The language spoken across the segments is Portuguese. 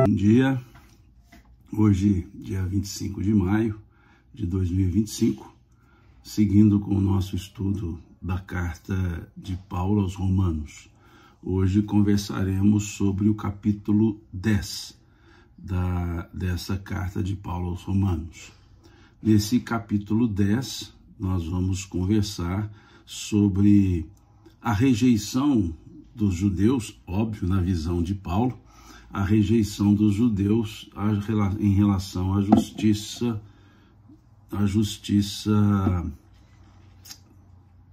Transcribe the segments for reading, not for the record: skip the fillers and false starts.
Bom dia, hoje dia 25 de maio de 2025, seguindo com o nosso estudo da carta de Paulo aos Romanos. Hoje conversaremos sobre o capítulo 10 dessa carta de Paulo aos Romanos. Nesse capítulo 10, nós vamos conversar sobre a rejeição dos judeus, óbvio, na visão de Paulo, a rejeição dos judeus em relação à justiça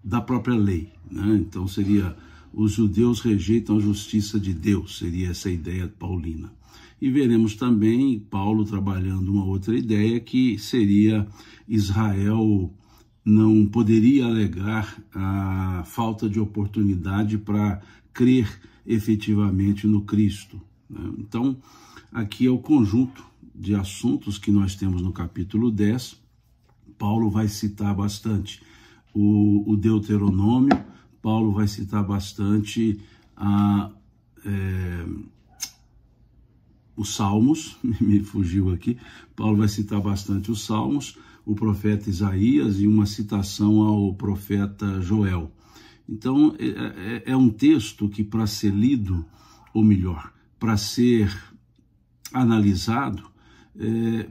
da própria lei, né? Então seria, os judeus rejeitam a justiça de Deus, seria essa ideia paulina. E veremos também Paulo trabalhando uma outra ideia, que seria Israel não poderia alegar a falta de oportunidade para crer efetivamente no Cristo, né? Então, aqui é o conjunto de assuntos que nós temos no capítulo 10. Paulo vai citar bastante o Deuteronômio, Paulo vai citar bastante os Salmos, me fugiu aqui, Paulo vai citar bastante os Salmos, o profeta Isaías e uma citação ao profeta Joel. Então, é um texto que, para ser lido, ou melhor, para ser analisado,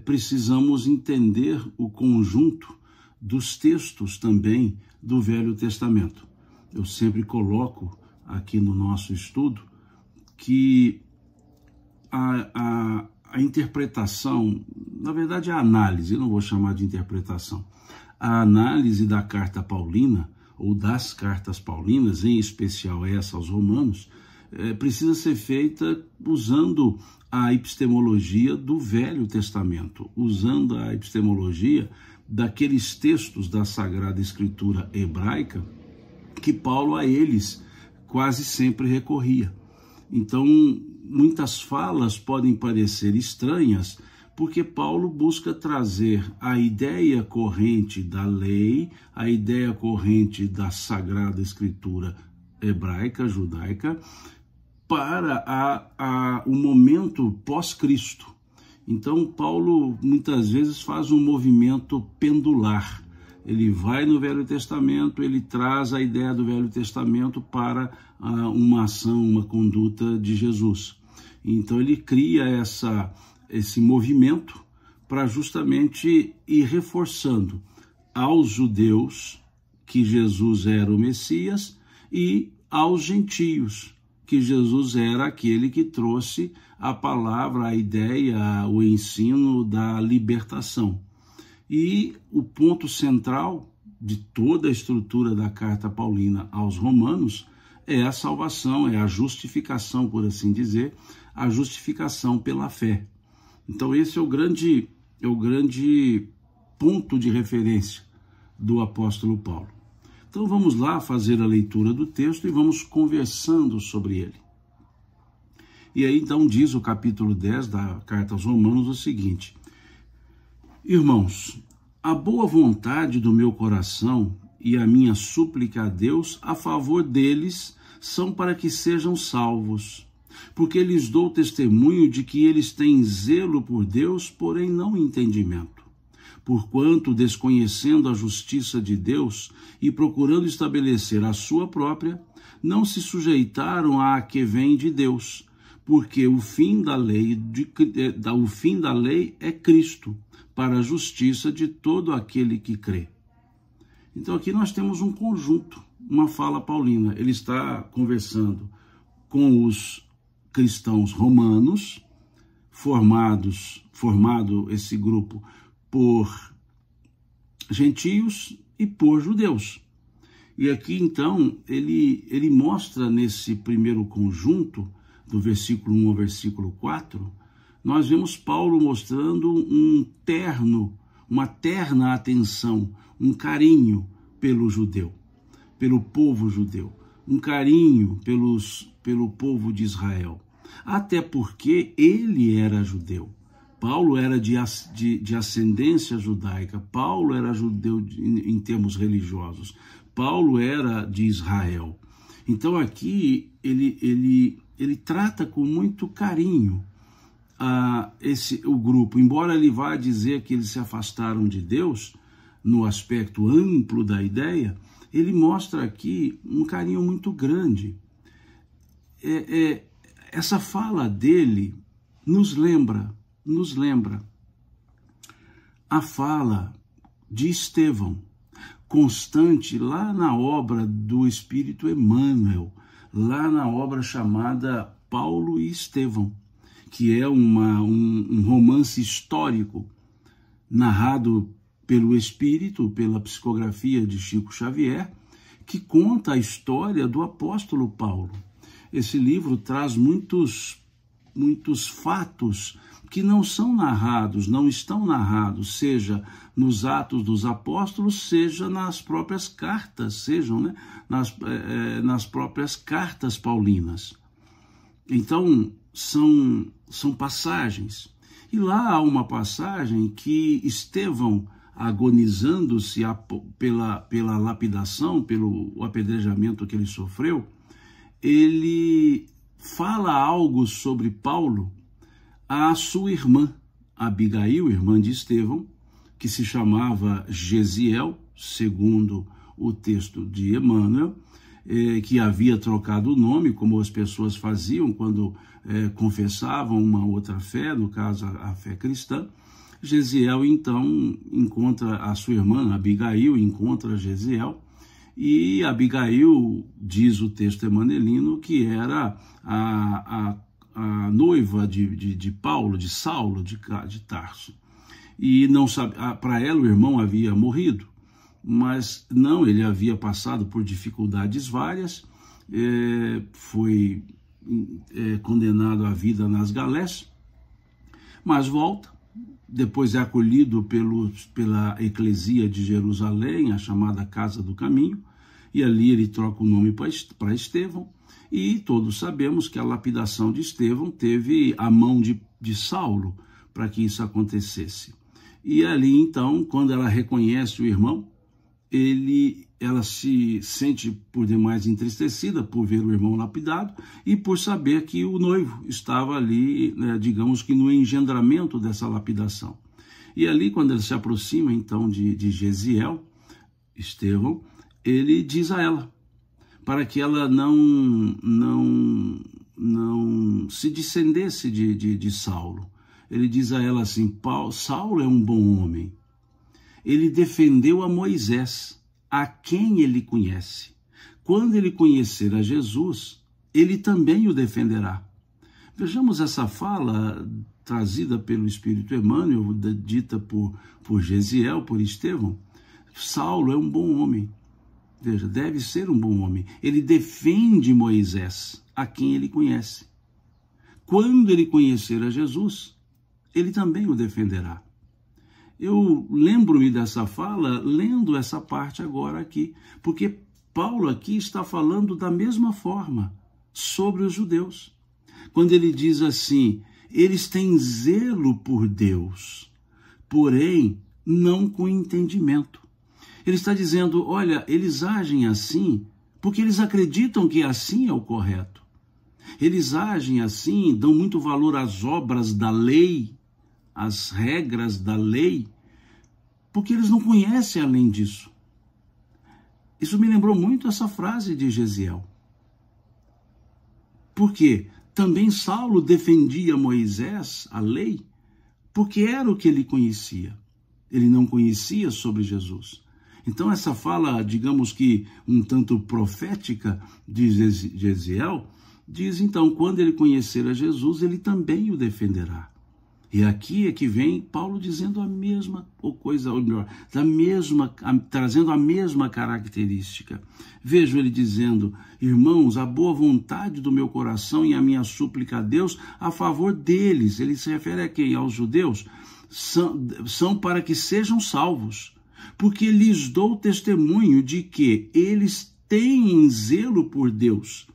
precisamos entender o conjunto dos textos também do Velho Testamento. Eu sempre coloco aqui no nosso estudo que a interpretação, na verdade a análise, eu não vou chamar de interpretação, a análise da carta paulina, ou das cartas paulinas, em especial essa aos Romanos, precisa ser feita usando a epistemologia do Velho Testamento, usando a epistemologia daqueles textos da Sagrada Escritura hebraica que Paulo a eles quase sempre recorria. Então, muitas falas podem parecer estranhas, porque Paulo busca trazer a ideia corrente da lei, a ideia corrente da Sagrada Escritura hebraica, judaica, para o momento pós-Cristo. Então, Paulo muitas vezes faz um movimento pendular. Ele vai no Velho Testamento, ele traz a ideia do Velho Testamento para uma ação, uma conduta de Jesus. Então, ele cria esse movimento para justamente ir reforçando aos judeus que Jesus era o Messias e aos gentios que Jesus era aquele que trouxe a palavra, a ideia, o ensino da libertação. E o ponto central de toda a estrutura da carta paulina aos Romanos é a salvação, é a justificação, por assim dizer, a justificação pela fé. Então esse é o grande ponto de referência do apóstolo Paulo. Então vamos lá fazer a leitura do texto e vamos conversando sobre ele. E aí então diz o capítulo 10 da carta aos Romanos o seguinte: irmãos, a boa vontade do meu coração e a minha súplica a Deus a favor deles são para que sejam salvos, porque lhes dou testemunho de que eles têm zelo por Deus, porém não entendimento. Porquanto, desconhecendo a justiça de Deus e procurando estabelecer a sua própria, não se sujeitaram à que vem de Deus, porque o fim da lei é Cristo, para a justiça de todo aquele que crê. Então aqui nós temos um conjunto, uma fala paulina. Ele está conversando com os cristãos romanos, formado esse grupo por gentios e por judeus. E aqui então ele mostra nesse primeiro conjunto, do versículo 1 ao versículo 4, nós vemos Paulo mostrando uma terna atenção, um carinho pelo judeu, pelo povo judeu, um carinho pelo povo de Israel, até porque ele era judeu. Paulo era de ascendência judaica, Paulo era judeu em termos religiosos, Paulo era de Israel. Então aqui ele trata com muito carinho o grupo, embora ele vá dizer que eles se afastaram de Deus, no aspecto amplo da ideia, ele mostra aqui um carinho muito grande. Essa fala dele nos lembra a fala de Estevão, constante lá na obra do Espírito Emmanuel, lá na obra chamada Paulo e Estevão, que é um romance histórico narrado pelo Espírito, pela psicografia de Chico Xavier, que conta a história do apóstolo Paulo. Esse livro traz muitos fatos que não são narrados, não estão narrados, seja nos Atos dos Apóstolos, seja nas próprias cartas, nas próprias cartas paulinas. Então, são passagens. E lá há uma passagem que Estevão, agonizando-se pela lapidação, pelo apedrejamento que ele sofreu, ele fala algo sobre Paulo à sua irmã, Abigail, irmã de Estevão, que se chamava Gesiel, segundo o texto de Emmanuel, que havia trocado o nome, como as pessoas faziam quando confessavam uma outra fé, no caso a fé cristã. Gesiel, então, encontra a sua irmã, Abigail, encontra Gesiel, e Abigail, diz o texto emanuelino, que era a noiva de Paulo, de Saulo, de Tarso. E não sabe, para ela o irmão havia morrido, mas não, ele havia passado por dificuldades várias, foi condenado à vida nas galés, mas volta. Depois é acolhido pela Eclesia de Jerusalém, a chamada Casa do Caminho, e ali ele troca o nome para Estevão, e todos sabemos que a lapidação de Estevão teve a mão de Saulo para que isso acontecesse. E ali, então, quando ela reconhece o irmão, ela se sente por demais entristecida por ver o irmão lapidado e por saber que o noivo estava ali, digamos que no engendramento dessa lapidação. E ali, quando ele se aproxima, então, de Gesiel, Estevão, ele diz a ela, para que ela não se descendesse de Saulo. Ele diz a ela assim: Saulo é um bom homem. Ele defendeu a Moisés, a quem ele conhece. Quando ele conhecer a Jesus, ele também o defenderá. Vejamos essa fala trazida pelo Espírito Emmanuel, dita por Gesiel, por Estevão. Saulo é um bom homem. Veja, deve ser um bom homem. Ele defende Moisés, a quem ele conhece. Quando ele conhecer a Jesus, ele também o defenderá. Eu lembro-me dessa fala lendo essa parte agora aqui, porque Paulo aqui está falando da mesma forma sobre os judeus. Quando ele diz assim: eles têm zelo por Deus, porém não com entendimento. Ele está dizendo, olha, eles agem assim porque eles acreditam que assim é o correto. Eles agem assim, dão muito valor às obras da lei, às regras da lei, porque eles não conhecem além disso. Isso me lembrou muito essa frase de Gesiel. Porque também Saulo defendia Moisés, a lei, porque era o que ele conhecia. Ele não conhecia sobre Jesus. Então essa fala, digamos que um tanto profética de Gesiel, diz então, quando ele conhecer a Jesus, ele também o defenderá. E aqui é que vem Paulo dizendo a mesma coisa, ou melhor, trazendo a mesma característica. Vejo ele dizendo: irmãos, a boa vontade do meu coração e a minha súplica a Deus a favor deles. Ele se refere a quem? Aos judeus? São para que sejam salvos, porque lhes dou testemunho de que eles têm zelo por Deus,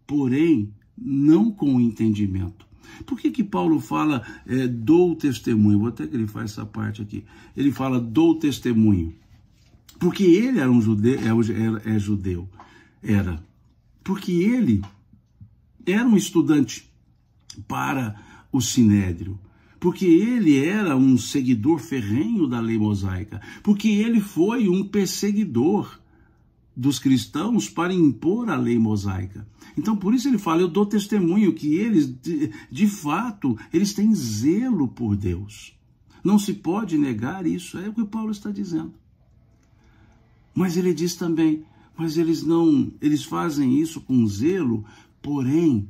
porém não com entendimento. Por que Paulo fala dou testemunho? Vou até grifar essa parte aqui. Ele fala dou testemunho. Porque ele era um judeu, judeu. Porque ele era um estudante para o sinédrio, porque ele era um seguidor ferrenho da lei mosaica, porque ele foi um perseguidor dos cristãos para impor a lei mosaica. Então, por isso ele fala, eu dou testemunho que eles, de fato, eles têm zelo por Deus. Não se pode negar isso, é o que Paulo está dizendo. Mas ele diz também, mas eles fazem isso com zelo, porém,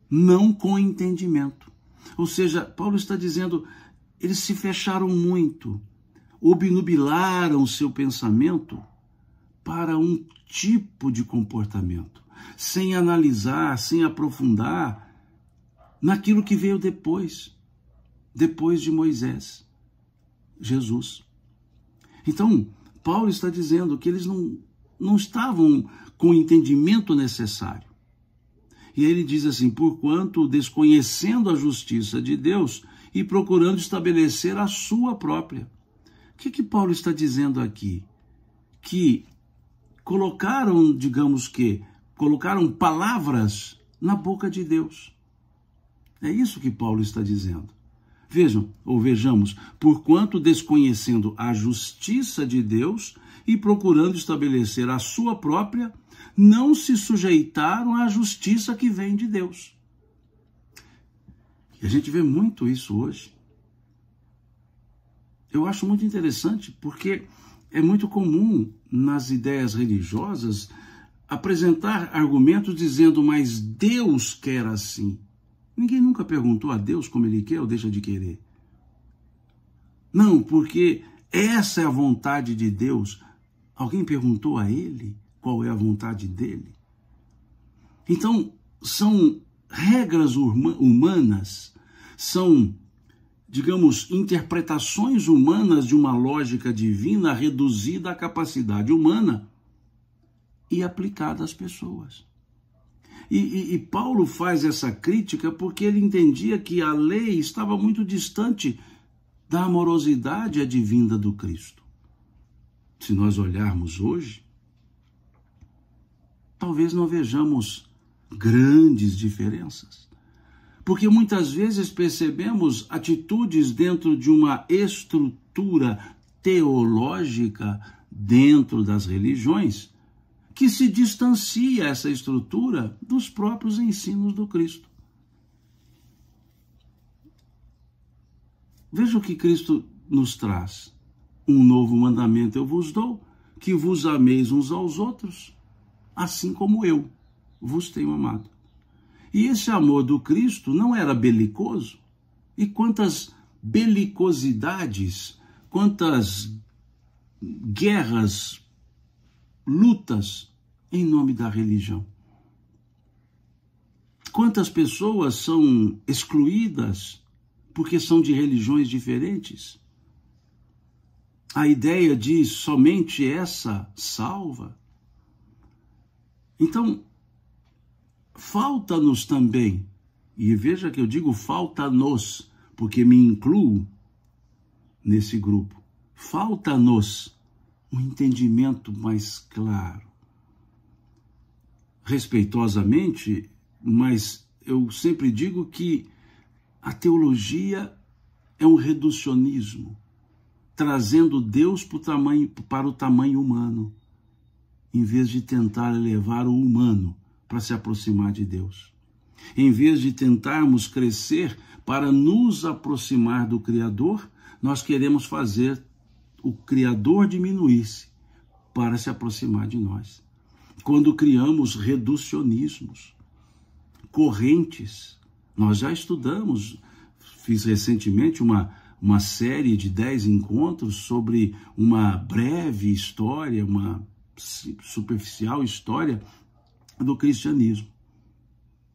não com entendimento. Ou seja, Paulo está dizendo, eles se fecharam muito, obnubilaram o seu pensamento para um tipo de comportamento, sem analisar, sem aprofundar naquilo que veio depois de Moisés, Jesus. Então, Paulo está dizendo que eles não estavam com o entendimento necessário. E aí ele diz assim, porquanto desconhecendo a justiça de Deus e procurando estabelecer a sua própria. O que Paulo está dizendo aqui? Que colocaram palavras na boca de Deus. É isso que Paulo está dizendo. Vejamos, porquanto desconhecendo a justiça de Deus e procurando estabelecer a sua própria, não se sujeitaram à justiça que vem de Deus. E a gente vê muito isso hoje. Eu acho muito interessante, porque é muito comum nas ideias religiosas apresentar argumentos dizendo, mas Deus quer assim. Ninguém nunca perguntou a Deus como ele quer ou deixa de querer. Não, porque essa é a vontade de Deus. Alguém perguntou a ele qual é a vontade dele? Então, são regras humanas, são, digamos, interpretações humanas de uma lógica divina reduzida à capacidade humana e aplicada às pessoas. E Paulo faz essa crítica porque ele entendia que a lei estava muito distante da amorosidade advinda do Cristo. Se nós olharmos hoje, talvez não vejamos grandes diferenças. Porque muitas vezes percebemos atitudes dentro de uma estrutura teológica dentro das religiões que se distancia essa estrutura dos próprios ensinos do Cristo. Veja o que Cristo nos traz. Um novo mandamento eu vos dou, que vos ameis uns aos outros, assim como eu vos tenho amado. E esse amor do Cristo não era belicoso? E quantas belicosidades, quantas guerras, lutas em nome da religião. Quantas pessoas são excluídas porque são de religiões diferentes? A ideia de somente essa salva. Então, falta-nos também, e veja que eu digo falta-nos, porque me incluo nesse grupo, falta-nos um entendimento mais claro. Respeitosamente, mas eu sempre digo que a teologia é um reducionismo, trazendo Deus para o tamanho humano, em vez de tentar elevar o humano para se aproximar de Deus. Em vez de tentarmos crescer para nos aproximar do Criador, nós queremos fazer o Criador diminuir-se para se aproximar de nós. Quando criamos reducionismos, correntes, nós já estudamos, fiz recentemente uma série de 10 encontros sobre uma breve história, uma superficial história do cristianismo.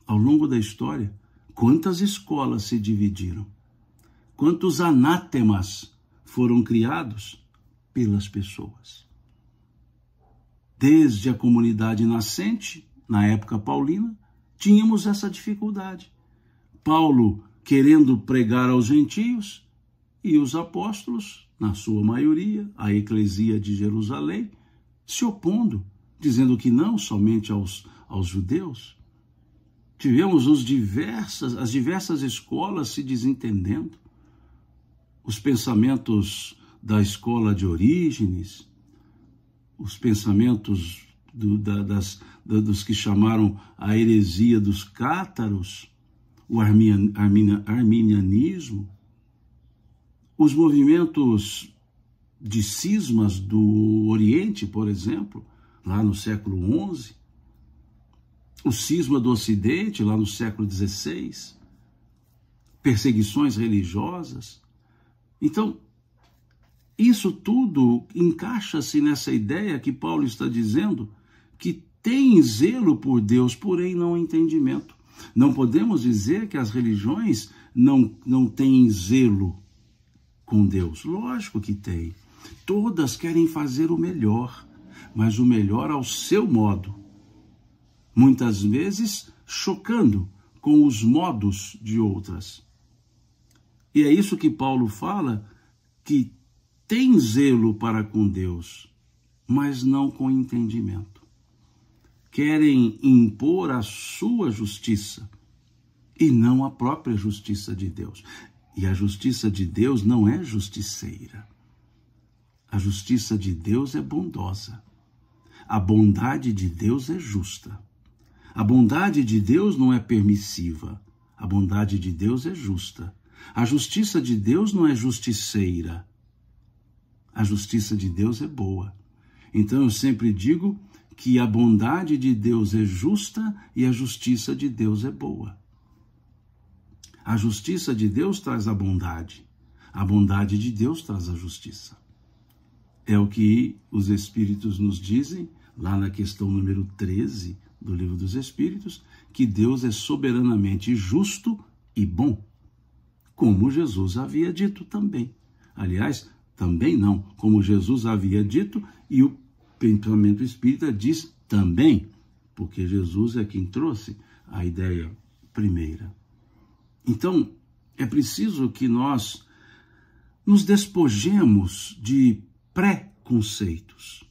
Ao longo da história, quantas escolas se dividiram, quantos anátemas foram criados pelas pessoas. Desde a comunidade nascente, na época paulina, tínhamos essa dificuldade. Paulo querendo pregar aos gentios e os apóstolos, na sua maioria, a eclesia de Jerusalém, se opondo, dizendo que não somente aos judeus. tivemos as diversas escolas se desentendendo, os pensamentos da escola de Orígenes, os pensamentos dos que chamaram a heresia dos cátaros, o arminianismo, os movimentos de cismas do Oriente, por exemplo, lá no século XI, o cisma do Ocidente, lá no século XVI, perseguições religiosas. Então, isso tudo encaixa-se nessa ideia que Paulo está dizendo, que tem zelo por Deus, porém não entendimento. Não podemos dizer que as religiões não têm zelo com Deus. Lógico que tem. Todas querem fazer o melhor, mas o melhor ao seu modo. Muitas vezes chocando com os modos de outras. E é isso que Paulo fala, que tem zelo para com Deus, mas não com entendimento. Querem impor a sua justiça e não a própria justiça de Deus. E a justiça de Deus não é justiceira. A justiça de Deus é bondosa. A bondade de Deus é justa. A bondade de Deus não é permissiva. A bondade de Deus é justa. A justiça de Deus não é justiceira. A justiça de Deus é boa. Então eu sempre digo que a bondade de Deus é justa e a justiça de Deus é boa. A justiça de Deus traz a bondade de Deus traz a justiça. É o que os Espíritos nos dizem, lá na questão número 13 do Livro dos Espíritos, que Deus é soberanamente justo e bom, como Jesus havia dito também. Aliás, também não, como Jesus havia dito, e o pensamento espírita diz também, porque Jesus é quem trouxe a ideia primeira. Então, é preciso que nós nos despojemos de pré-conceitos.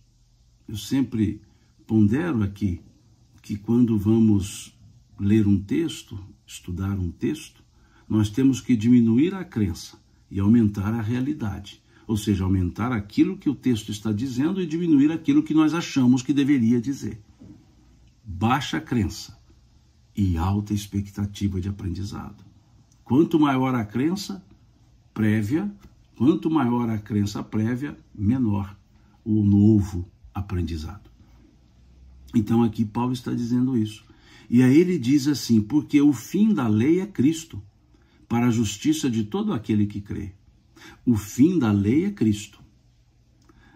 Eu sempre pondero aqui que quando vamos ler um texto, estudar um texto, nós temos que diminuir a crença e aumentar a realidade. Ou seja, aumentar aquilo que o texto está dizendo e diminuir aquilo que nós achamos que deveria dizer. Baixa crença e alta expectativa de aprendizado. Quanto maior a crença prévia, menor o novo aprendizado. Então aqui Paulo está dizendo isso. E aí ele diz assim, porque o fim da lei é Cristo, para a justiça de todo aquele que crê. O fim da lei é Cristo.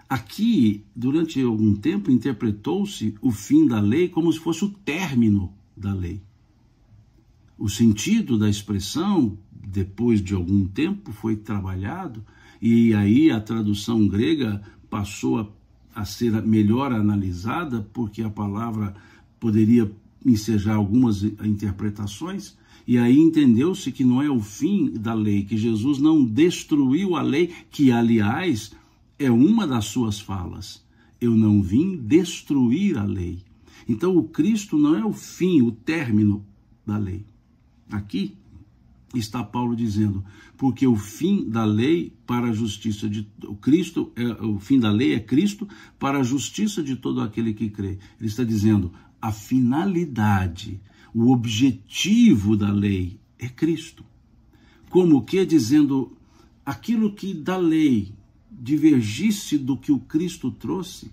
Aqui, durante algum tempo, interpretou-se o fim da lei como se fosse o término da lei. O sentido da expressão, depois de algum tempo, foi trabalhado, e aí a tradução grega passou a ser melhor analisada, porque a palavra poderia ensejar algumas interpretações, e aí entendeu-se que não é o fim da lei, que Jesus não destruiu a lei, que, aliás, é uma das suas falas. Eu não vim destruir a lei. Então, o Cristo não é o fim, o término da lei. Aqui está Paulo dizendo, porque o fim da lei para a justiça de Cristo, o fim da lei é Cristo para a justiça de todo aquele que crê. Ele está dizendo, a finalidade, o objetivo da lei é Cristo. Como que dizendo, aquilo que da lei divergisse do que o Cristo trouxe,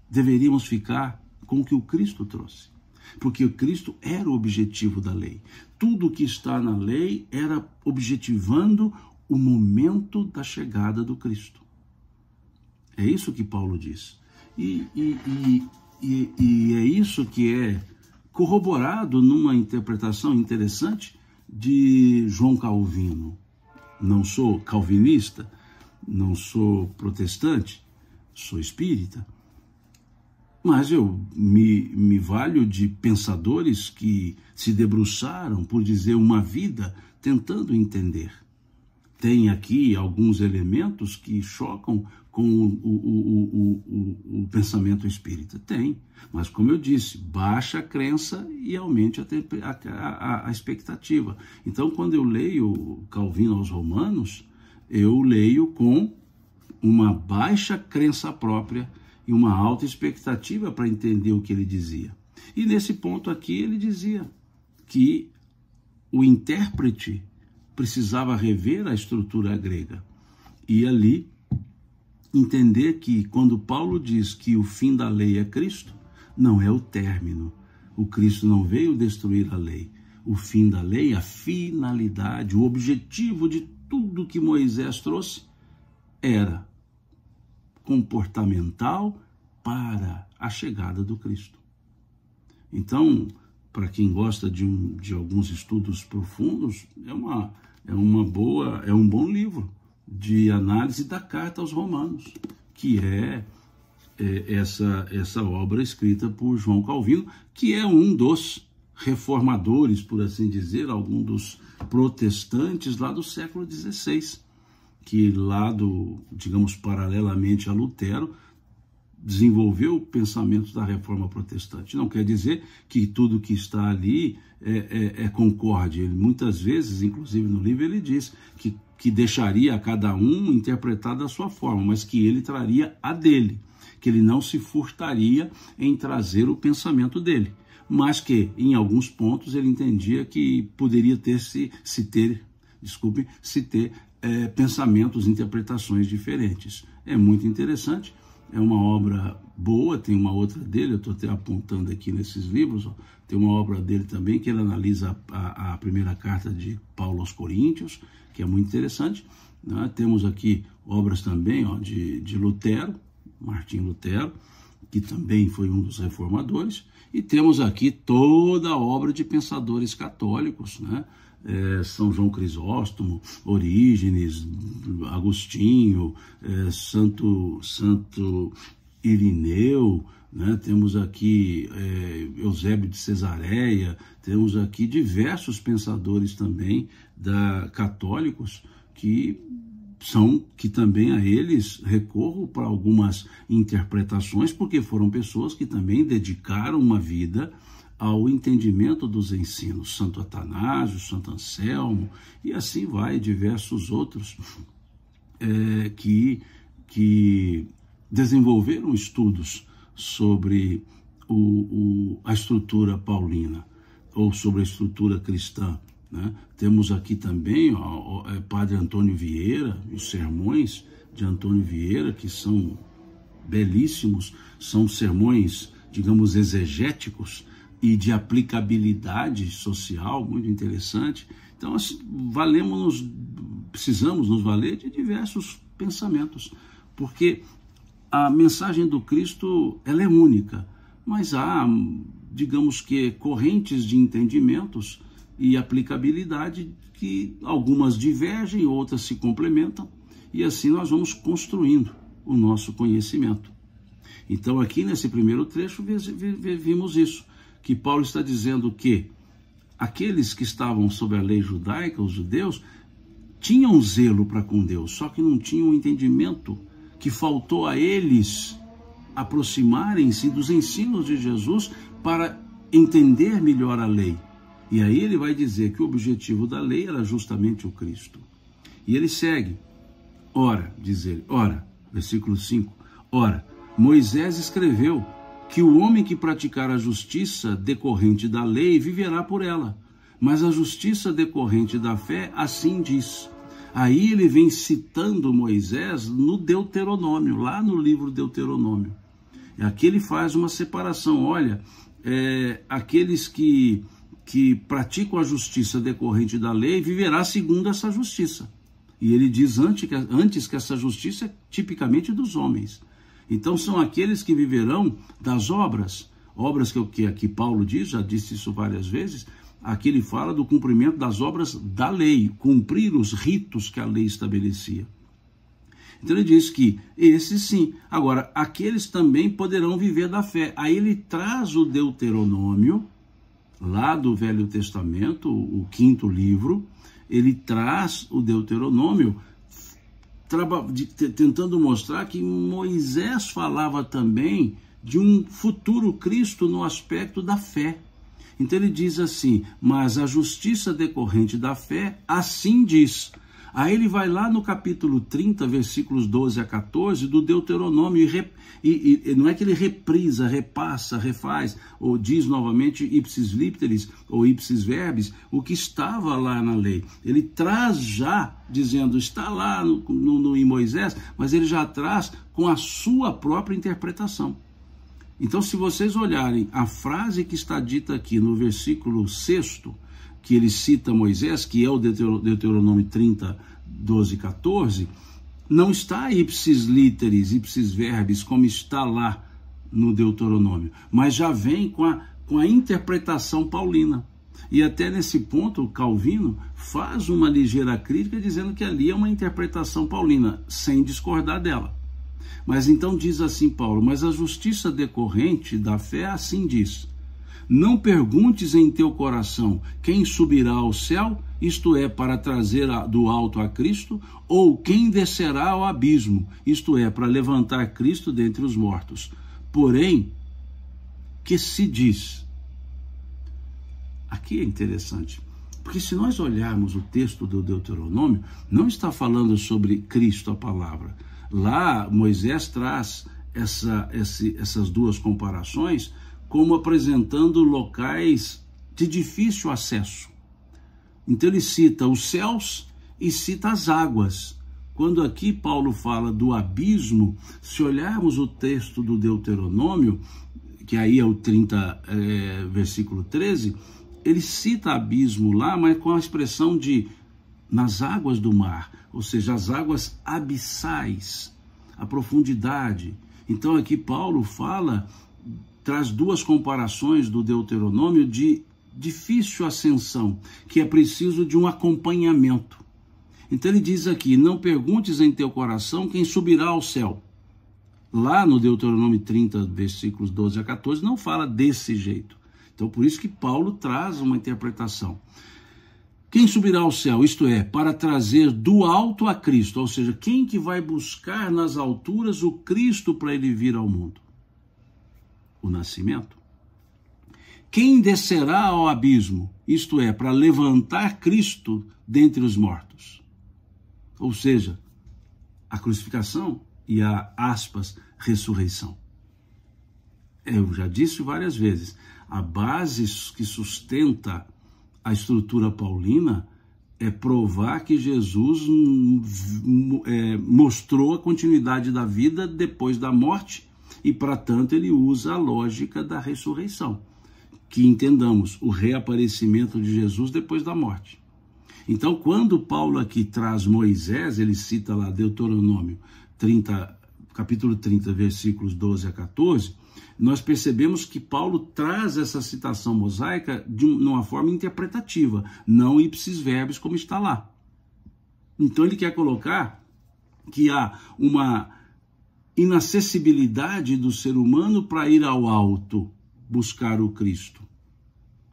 deveríamos ficar com o que o Cristo trouxe. Porque o Cristo era o objetivo da lei. Tudo que está na lei era objetivando o momento da chegada do Cristo. É isso que Paulo diz. E é isso que é corroborado numa interpretação interessante de João Calvino. Não sou calvinista, não sou protestante, sou espírita, mas eu me valho de pensadores que se debruçaram, por dizer, uma vida tentando entender. tem aqui alguns elementos que chocam com o pensamento espírita. Tem, mas como eu disse, baixa a crença e aumente a expectativa. Então, quando eu leio Calvino aos Romanos, eu leio com uma baixa crença própria e uma alta expectativa para entender o que ele dizia. E nesse ponto aqui ele dizia que o intérprete precisava rever a estrutura grega e ali entender que quando Paulo diz que o fim da lei é Cristo, não é o término. O Cristo não veio destruir a lei. O fim da lei, a finalidade, o objetivo de tudo que Moisés trouxe era comportamental para a chegada do Cristo. Então, para quem gosta de alguns estudos profundos, é um bom livro de análise da carta aos Romanos, que é essa obra escrita por João Calvino, que é um dos reformadores, por assim dizer, algum dos protestantes lá do século XVI, que lá digamos, paralelamente a Lutero, desenvolveu o pensamento da reforma protestante. Não quer dizer que tudo que está ali concorde. Ele, muitas vezes, inclusive no livro, ele diz que deixaria a cada um interpretar da sua forma, mas que ele traria a dele, que ele não se furtaria em trazer o pensamento dele, mas que, em alguns pontos, ele entendia que poderia ter pensamentos, interpretações diferentes. É muito interessante. É uma obra boa, tem uma outra dele, eu estou até apontando aqui nesses livros, ó, tem uma obra dele também que ele analisa a primeira carta de Paulo aos Coríntios, que é muito interessante, né? Temos aqui obras também, ó, de Lutero, Martinho Lutero, que também foi um dos reformadores, e temos aqui toda a obra de pensadores católicos, né? São João Crisóstomo, Orígenes, Agostinho, Santo Irineu, né? Temos aqui Eusébio de Cesareia, temos aqui diversos pensadores também católicos que também a eles recorro para algumas interpretações, porque foram pessoas que também dedicaram uma vida ao entendimento dos ensinos, Santo Atanásio, Santo Anselmo, e assim vai, diversos outros que desenvolveram estudos sobre a estrutura paulina, ou sobre a estrutura cristã, né? Temos aqui também Padre Antônio Vieira, os sermões de Antônio Vieira, que são belíssimos, são sermões, digamos, exegéticos, e de aplicabilidade social, muito interessante. Então, assim, precisamos nos valer de diversos pensamentos, porque a mensagem do Cristo, ela é única, mas há, digamos que, correntes de entendimentos e aplicabilidade que algumas divergem, outras se complementam, e assim nós vamos construindo o nosso conhecimento. Então, aqui nesse primeiro trecho, vimos isso, que Paulo está dizendo que aqueles que estavam sob a lei judaica, os judeus, tinham zelo para com Deus, só que não tinham um entendimento, que faltou a eles aproximarem-se dos ensinos de Jesus para entender melhor a lei. E aí ele vai dizer que o objetivo da lei era justamente o Cristo. E ele segue, versículo 5, ora, Moisés escreveu que o homem que praticar a justiça decorrente da lei viverá por ela, mas a justiça decorrente da fé assim diz. Aí ele vem citando Moisés no Deuteronômio, lá no livro Deuteronômio. Aqui ele faz uma separação, olha, aqueles que praticam a justiça decorrente da lei viverá segundo essa justiça. E ele diz antes que essa justiça é tipicamente dos homens. Então são aqueles que viverão das obras que aqui Paulo diz, já disse isso várias vezes, aqui ele fala do cumprimento das obras da lei, cumprir os ritos que a lei estabelecia. Então ele diz que esses sim, agora aqueles também poderão viver da fé. Aí ele traz o Deuteronômio, lá do Velho Testamento, o 5º livro, ele traz o Deuteronômio tentando mostrar que Moisés falava também de um futuro Cristo no aspecto da fé. Então ele diz assim, mas a justiça decorrente da fé, assim diz. Aí ele vai lá no capítulo 30, versículos 12 a 14, do Deuteronômio, e não é que ele reprisa, repassa, refaz, ou diz novamente ipsis literis, ou ipsis verbis, o que estava lá na lei. Ele traz já, dizendo, está lá em Moisés, mas ele já traz com a sua própria interpretação. Então, se vocês olharem a frase que está dita aqui no versículo 6º, que ele cita Moisés, que é o Deuteronômio 30, 12 e 14, não está ipsis literis, ipsis verbis, como está lá no Deuteronômio, mas já vem com a interpretação paulina. E até nesse ponto, o Calvino faz uma ligeira crítica, dizendo que ali é uma interpretação paulina, sem discordar dela. Mas então diz assim Paulo, mas a justiça decorrente da fé assim diz, não perguntes em teu coração quem subirá ao céu, isto é, para trazer do alto a Cristo, ou quem descerá ao abismo, isto é, para levantar Cristo dentre os mortos. Porém, que se diz. Aqui é interessante, porque se nós olharmos o texto do Deuteronômio, não está falando sobre Cristo a palavra. Lá, Moisés traz essas duas comparações como apresentando locais de difícil acesso. Então ele cita os céus e cita as águas. Quando aqui Paulo fala do abismo, se olharmos o texto do Deuteronômio, que aí é o 30, versículo 13, ele cita abismo lá, mas com a expressão de nas águas do mar, ou seja, as águas abissais, a profundidade. Então aqui Paulo traz duas comparações do Deuteronômio de difícil ascensão, que é preciso de um acompanhamento. Então ele diz aqui, não perguntes em teu coração quem subirá ao céu. Lá no Deuteronômio 30, versículos 12 a 14, não fala desse jeito. Então por isso que Paulo traz uma interpretação. Quem subirá ao céu, isto é, para trazer do alto a Cristo, ou seja, quem que vai buscar nas alturas o Cristo para ele vir ao mundo? O nascimento. Quem descerá ao abismo, isto é, para levantar Cristo dentre os mortos? Ou seja, a crucificação e a, aspas, ressurreição. Eu já disse várias vezes, a base que sustenta a estrutura paulina é provar que Jesus mostrou a continuidade da vida depois da morte e, para tanto, ele usa a lógica da ressurreição, que entendamos o reaparecimento de Jesus depois da morte. Então, quando Paulo aqui traz Moisés, ele cita lá Deuteronômio 30, capítulo 30, versículos 12 a 14, nós percebemos que Paulo traz essa citação mosaica de uma forma interpretativa, não ipsis verbis como está lá. Então ele quer colocar que há uma inacessibilidade do ser humano para ir ao alto, buscar o Cristo.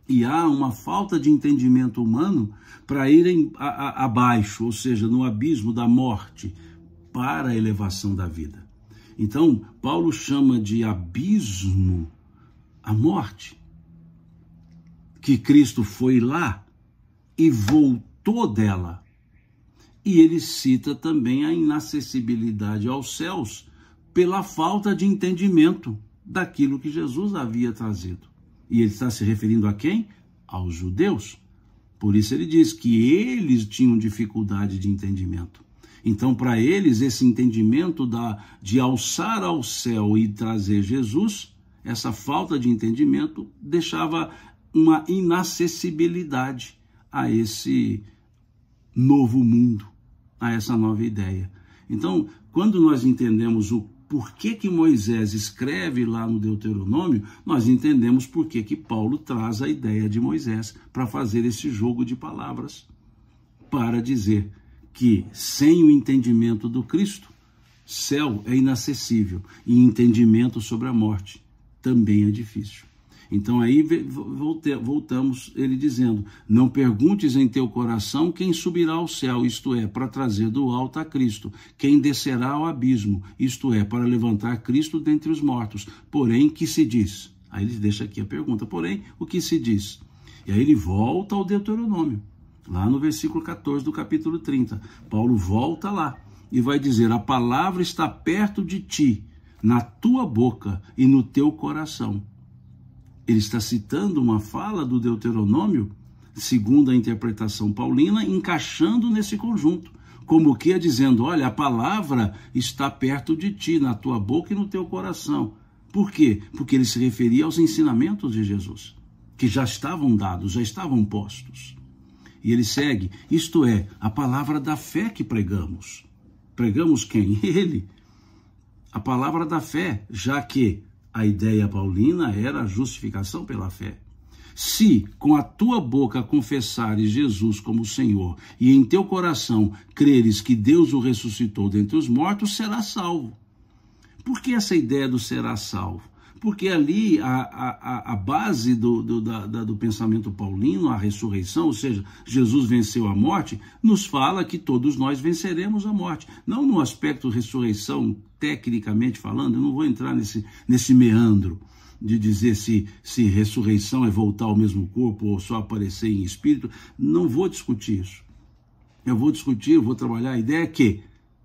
E há uma falta de entendimento humano para ir abaixo, ou seja, no abismo da morte, para a elevação da vida. Então, Paulo chama de abismo a morte, que Cristo foi lá e voltou dela. E ele cita também a inacessibilidade aos céus pela falta de entendimento daquilo que Jesus havia trazido. E ele está se referindo a quem? Aos judeus. Por isso ele diz que eles tinham dificuldade de entendimento. Então, para eles, esse entendimento de alçar ao céu e trazer Jesus, essa falta de entendimento deixava uma inacessibilidade a esse novo mundo, a essa nova ideia. Então, quando nós entendemos o porquê que Moisés escreve lá no Deuteronômio, nós entendemos por que Paulo traz a ideia de Moisés para fazer esse jogo de palavras, para dizer que sem o entendimento do Cristo, céu é inacessível e entendimento sobre a morte também é difícil. Então aí voltamos ele dizendo, não perguntes em teu coração quem subirá ao céu, isto é, para trazer do alto a Cristo, quem descerá ao abismo, isto é, para levantar Cristo dentre os mortos, porém, que se diz? Aí ele deixa aqui a pergunta, porém, o que se diz? E aí ele volta ao Deuteronômio, lá no versículo 14 do capítulo 30, Paulo volta lá e vai dizer, a palavra está perto de ti, na tua boca e no teu coração. Ele está citando uma fala do Deuteronômio, segundo a interpretação paulina, encaixando nesse conjunto, como que é dizendo, olha, a palavra está perto de ti, na tua boca e no teu coração. Por quê? Porque ele se referia aos ensinamentos de Jesus, que já estavam dados, já estavam postos. E ele segue, isto é, a palavra da fé que pregamos. Pregamos quem? Ele. A palavra da fé, já que a ideia paulina era a justificação pela fé. Se com a tua boca confessares Jesus como Senhor e em teu coração creres que Deus o ressuscitou dentre os mortos, serás salvo. Por que essa ideia do será salvo? Porque ali a base do pensamento paulino, a ressurreição, ou seja, Jesus venceu a morte, nos fala que todos nós venceremos a morte. Não no aspecto ressurreição, tecnicamente falando, eu não vou entrar nesse meandro de dizer se ressurreição é voltar ao mesmo corpo ou só aparecer em espírito. Não vou discutir isso. Eu vou trabalhar a ideia que,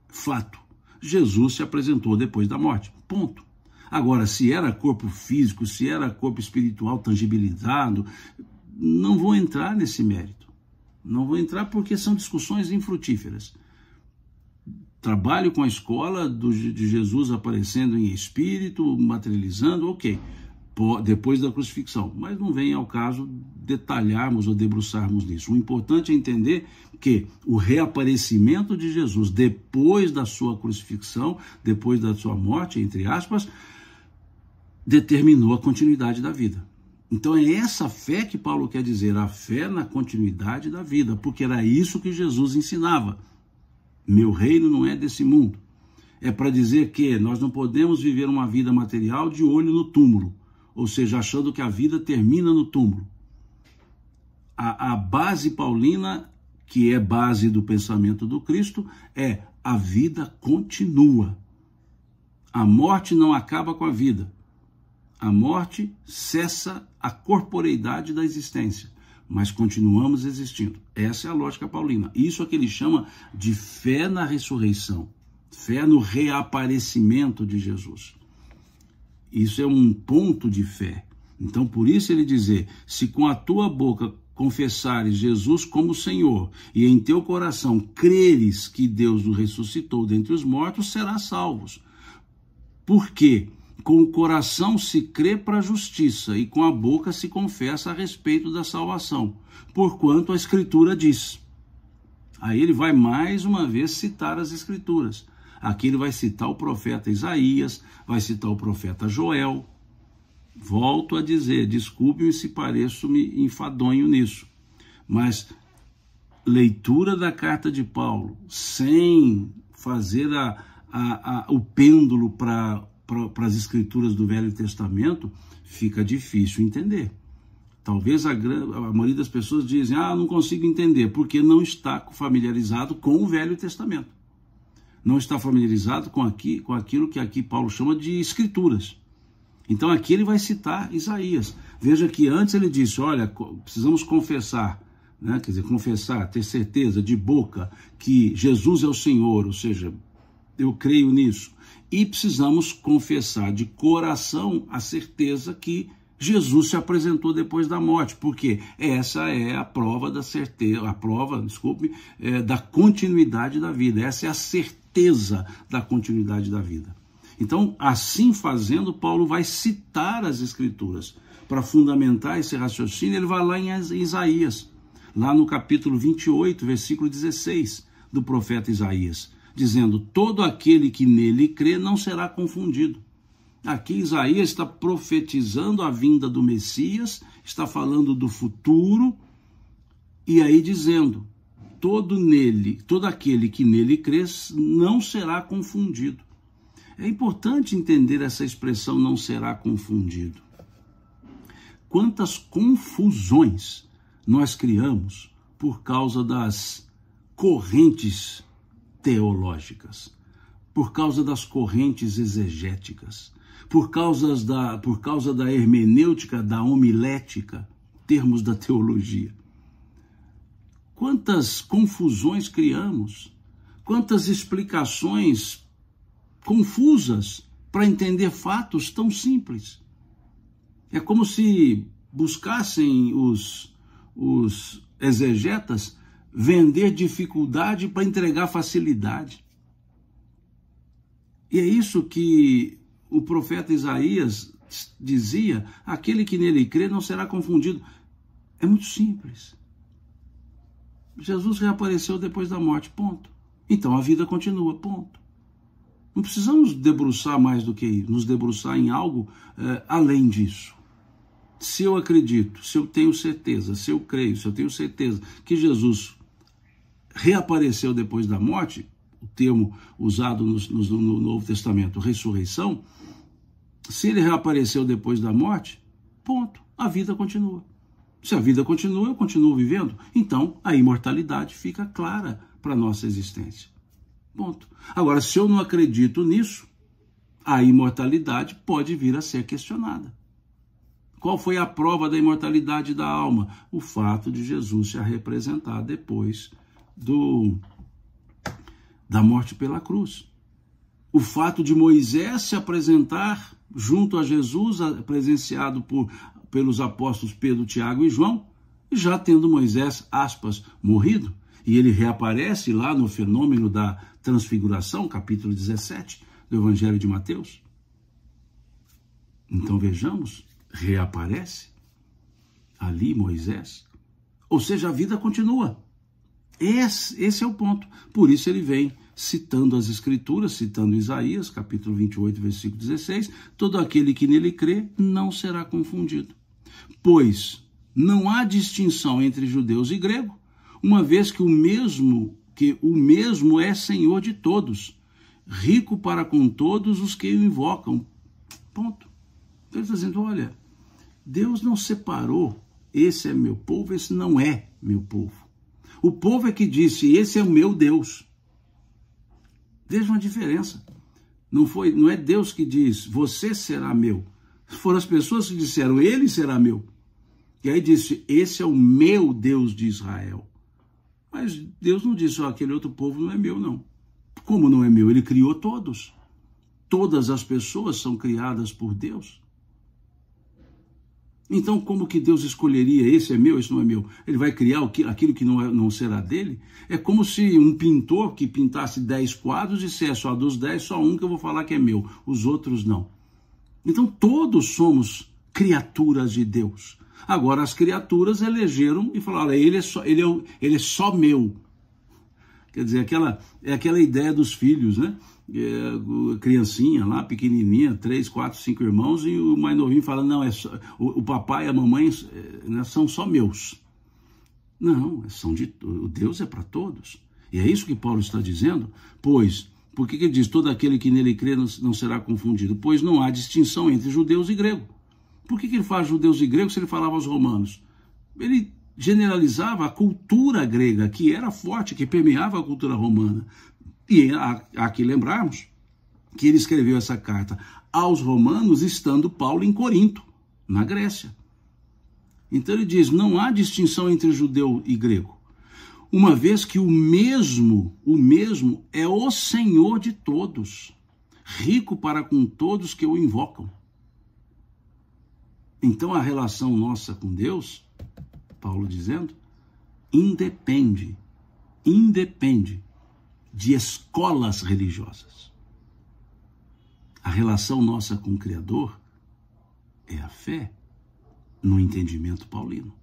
fato, Jesus se apresentou depois da morte. Ponto. Agora, se era corpo físico, se era corpo espiritual tangibilizado, não vou entrar nesse mérito. Não vou entrar porque são discussões infrutíferas. Trabalho com a escola de Jesus aparecendo em espírito, materializando, ok, depois da crucifixão. Mas não vem ao caso detalharmos ou debruçarmos nisso. O importante é entender que o reaparecimento de Jesus depois da sua crucifixão, depois da sua morte, entre aspas, determinou a continuidade da vida. Então é essa fé que Paulo quer dizer, a fé na continuidade da vida, porque era isso que Jesus ensinava. Meu reino não é desse mundo. É para dizer que nós não podemos viver uma vida material de olho no túmulo, ou seja, achando que a vida termina no túmulo. A base paulina, que é base do pensamento do Cristo, é a vida continua. A morte não acaba com a vida. A morte cessa a corporeidade da existência, mas continuamos existindo. Essa é a lógica paulina. Isso é que ele chama de fé na ressurreição, fé no reaparecimento de Jesus. Isso é um ponto de fé. Então, por isso ele dizer, se com a tua boca confessares Jesus como Senhor e em teu coração creres que Deus o ressuscitou dentre os mortos, serás salvos. Por quê? Com o coração se crê para a justiça e com a boca se confessa a respeito da salvação, porquanto a Escritura diz. Aí ele vai mais uma vez citar as Escrituras. Aqui ele vai citar o profeta Isaías, vai citar o profeta Joel. Volto a dizer, desculpe-me se pareço-me enfadonho nisso, mas leitura da carta de Paulo sem fazer o pêndulo para as escrituras do Velho Testamento, fica difícil entender. Talvez a maioria das pessoas dizem, não consigo entender, porque não está familiarizado com o Velho Testamento. Não está familiarizado com aquilo que aqui Paulo chama de escrituras. Então aqui ele vai citar Isaías. Veja que antes ele disse, olha, precisamos confessar, né? Quer dizer, confessar, ter certeza de boca que Jesus é o Senhor, ou seja, eu creio nisso. E precisamos confessar de coração a certeza que Jesus se apresentou depois da morte, porque essa é a prova da certeza, da continuidade da vida. Essa é a certeza da continuidade da vida. Então, assim fazendo, Paulo vai citar as Escrituras. Para fundamentar esse raciocínio, ele vai lá em Isaías, lá no capítulo 28, versículo 16, do profeta Isaías, dizendo, todo aquele que nele crê não será confundido. Aqui Isaías está profetizando a vinda do Messias, está falando do futuro, e aí dizendo, todo aquele que nele crê não será confundido. É importante entender essa expressão não será confundido. quantas confusões nós criamos por causa das correntes teológicas, por causa das correntes exegéticas, por causa da hermenêutica, da homilética, termos da teologia. Quantas confusões criamos, quantas explicações confusas para entender fatos tão simples. É como se buscassem os exegetas vender dificuldade para entregar facilidade. E é isso que o profeta Isaías dizia: aquele que nele crê não será confundido. É muito simples. Jesus reapareceu depois da morte, ponto. Então a vida continua, ponto. Não precisamos debruçar mais do que isso, nos debruçar em algo além disso. Se eu acredito, se eu tenho certeza, se eu creio, se eu tenho certeza que Jesus reapareceu depois da morte, o termo usado no Novo Testamento, ressurreição, se ele reapareceu depois da morte, ponto, a vida continua. Se a vida continua, eu continuo vivendo, então a imortalidade fica clara para a nossa existência. Ponto. Agora, se eu não acredito nisso, a imortalidade pode vir a ser questionada. Qual foi a prova da imortalidade da alma? O fato de Jesus se representar depois da morte pela cruz. O fato de Moisés se apresentar junto a Jesus, presenciado pelos apóstolos Pedro, Tiago e João, já tendo Moisés, aspas, morrido, e ele reaparece lá no fenômeno da transfiguração, capítulo 17 do Evangelho de Mateus. Então vejamos, reaparece ali Moisés, ou seja, a vida continua. Esse é o ponto. Por isso ele vem citando as Escrituras, citando Isaías, capítulo 28, versículo 16, todo aquele que nele crê não será confundido. Pois não há distinção entre judeus e grego, uma vez que o mesmo é Senhor de todos, rico para com todos os que o invocam. Ponto. Ele está dizendo, olha, Deus não separou, esse é meu povo, esse não é meu povo. O povo é que disse, esse é o meu Deus. Veja uma diferença. Não é Deus que diz, você será meu. Foram as pessoas que disseram, ele será meu. E aí disse, esse é o meu Deus de Israel. Mas Deus não disse, aquele outro povo não é meu, não. Como não é meu? Ele criou todos. Todas as pessoas são criadas por Deus. Então, como que Deus escolheria, esse é meu, esse não é meu? Ele vai criar aquilo que não será dele? É como se um pintor que pintasse 10 quadros dissesse, dos 10, só um que eu vou falar que é meu, os outros não. Então, todos somos criaturas de Deus. Agora, as criaturas elegeram e falaram, ele é só meu. Quer dizer, aquela ideia dos filhos, né? Criancinha lá, pequenininha, 3, 4, 5 irmãos, e o mais novinho fala, não, o papai e a mamãe são só meus. Não, o Deus é para todos. E é isso que Paulo está dizendo, pois, por que ele diz, todo aquele que nele crê não será confundido? Pois não há distinção entre judeus e grego. Por que ele fala judeus e gregos se ele falava aos romanos? Ele generalizava a cultura grega, que era forte, que permeava a cultura romana. E há que lembrarmos que ele escreveu essa carta aos romanos, estando Paulo em Corinto, na Grécia. Então ele diz, não há distinção entre judeu e grego, uma vez que o mesmo é o Senhor de todos, rico para com todos que o invocam. Então a relação nossa com Deus, Paulo dizendo, independe de escolas religiosas. A relação nossa com o Criador é a fé no entendimento paulino.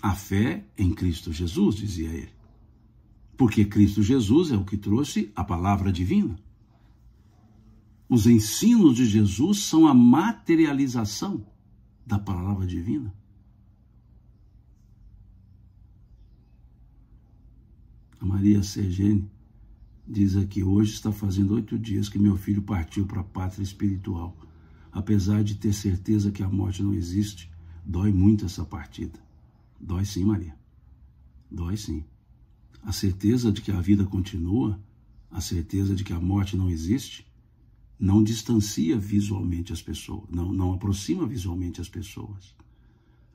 A fé em Cristo Jesus, dizia ele. Porque Cristo Jesus é o que trouxe a palavra divina. Os ensinos de Jesus são a materialização da palavra divina. A Maria Sergene diz aqui, hoje está fazendo 8 dias que meu filho partiu para a pátria espiritual. apesar de ter certeza que a morte não existe, dói muito essa partida. Dói sim, Maria. Dói sim. A certeza de que a vida continua, a certeza de que a morte não existe, não distancia visualmente as pessoas, não aproxima visualmente as pessoas.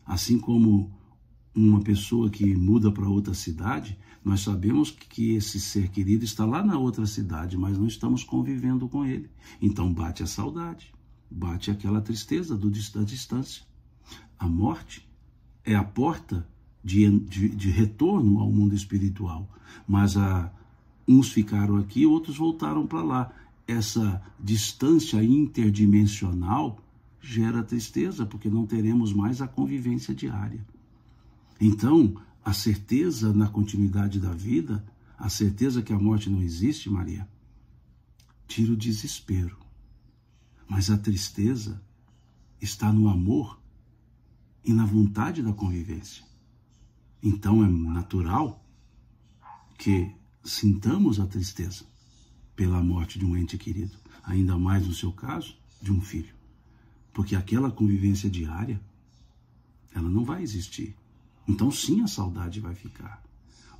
Assim como uma pessoa que muda para outra cidade, nós sabemos que esse ser querido está lá na outra cidade, mas não estamos convivendo com ele. Então bate a saudade, bate aquela tristeza da distância. A morte é a porta de retorno ao mundo espiritual, mas uns ficaram aqui, outros voltaram para lá. Essa distância interdimensional gera tristeza, porque não teremos mais a convivência diária. Então, a certeza na continuidade da vida, a certeza que a morte não existe, Maria, tira o desespero. Mas a tristeza está no amor e na vontade da convivência. Então é natural que sintamos a tristeza pela morte de um ente querido, ainda mais no seu caso, de um filho. Porque aquela convivência diária, ela não vai existir. Então sim, a saudade vai ficar.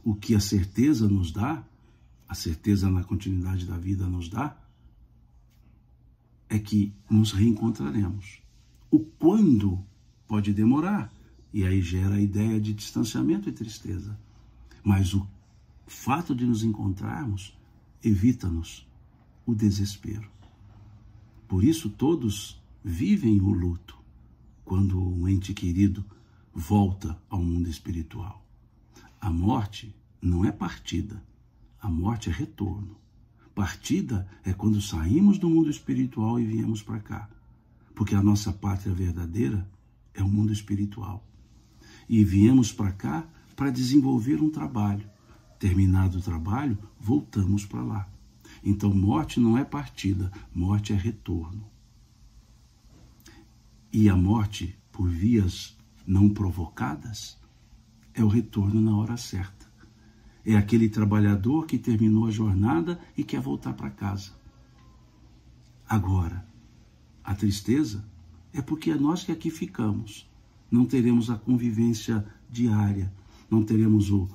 O que a certeza nos dá, a certeza na continuidade da vida nos dá, é que nos reencontraremos. O quando pode demorar, e aí gera a ideia de distanciamento e tristeza. Mas o fato de nos encontrarmos evita-nos o desespero. Por isso todos vivem o luto quando um ente querido volta ao mundo espiritual. A morte não é partida, a morte é retorno. Partida é quando saímos do mundo espiritual e viemos para cá, porque a nossa pátria verdadeira é o mundo espiritual. E viemos para cá para desenvolver um trabalho. Terminado o trabalho, voltamos para lá. Então, morte não é partida, morte é retorno. E a morte, por vias não provocadas, é o retorno na hora certa. É aquele trabalhador que terminou a jornada e quer voltar para casa. Agora, a tristeza é porque é nós que aqui ficamos. Não teremos a convivência diária, não teremos o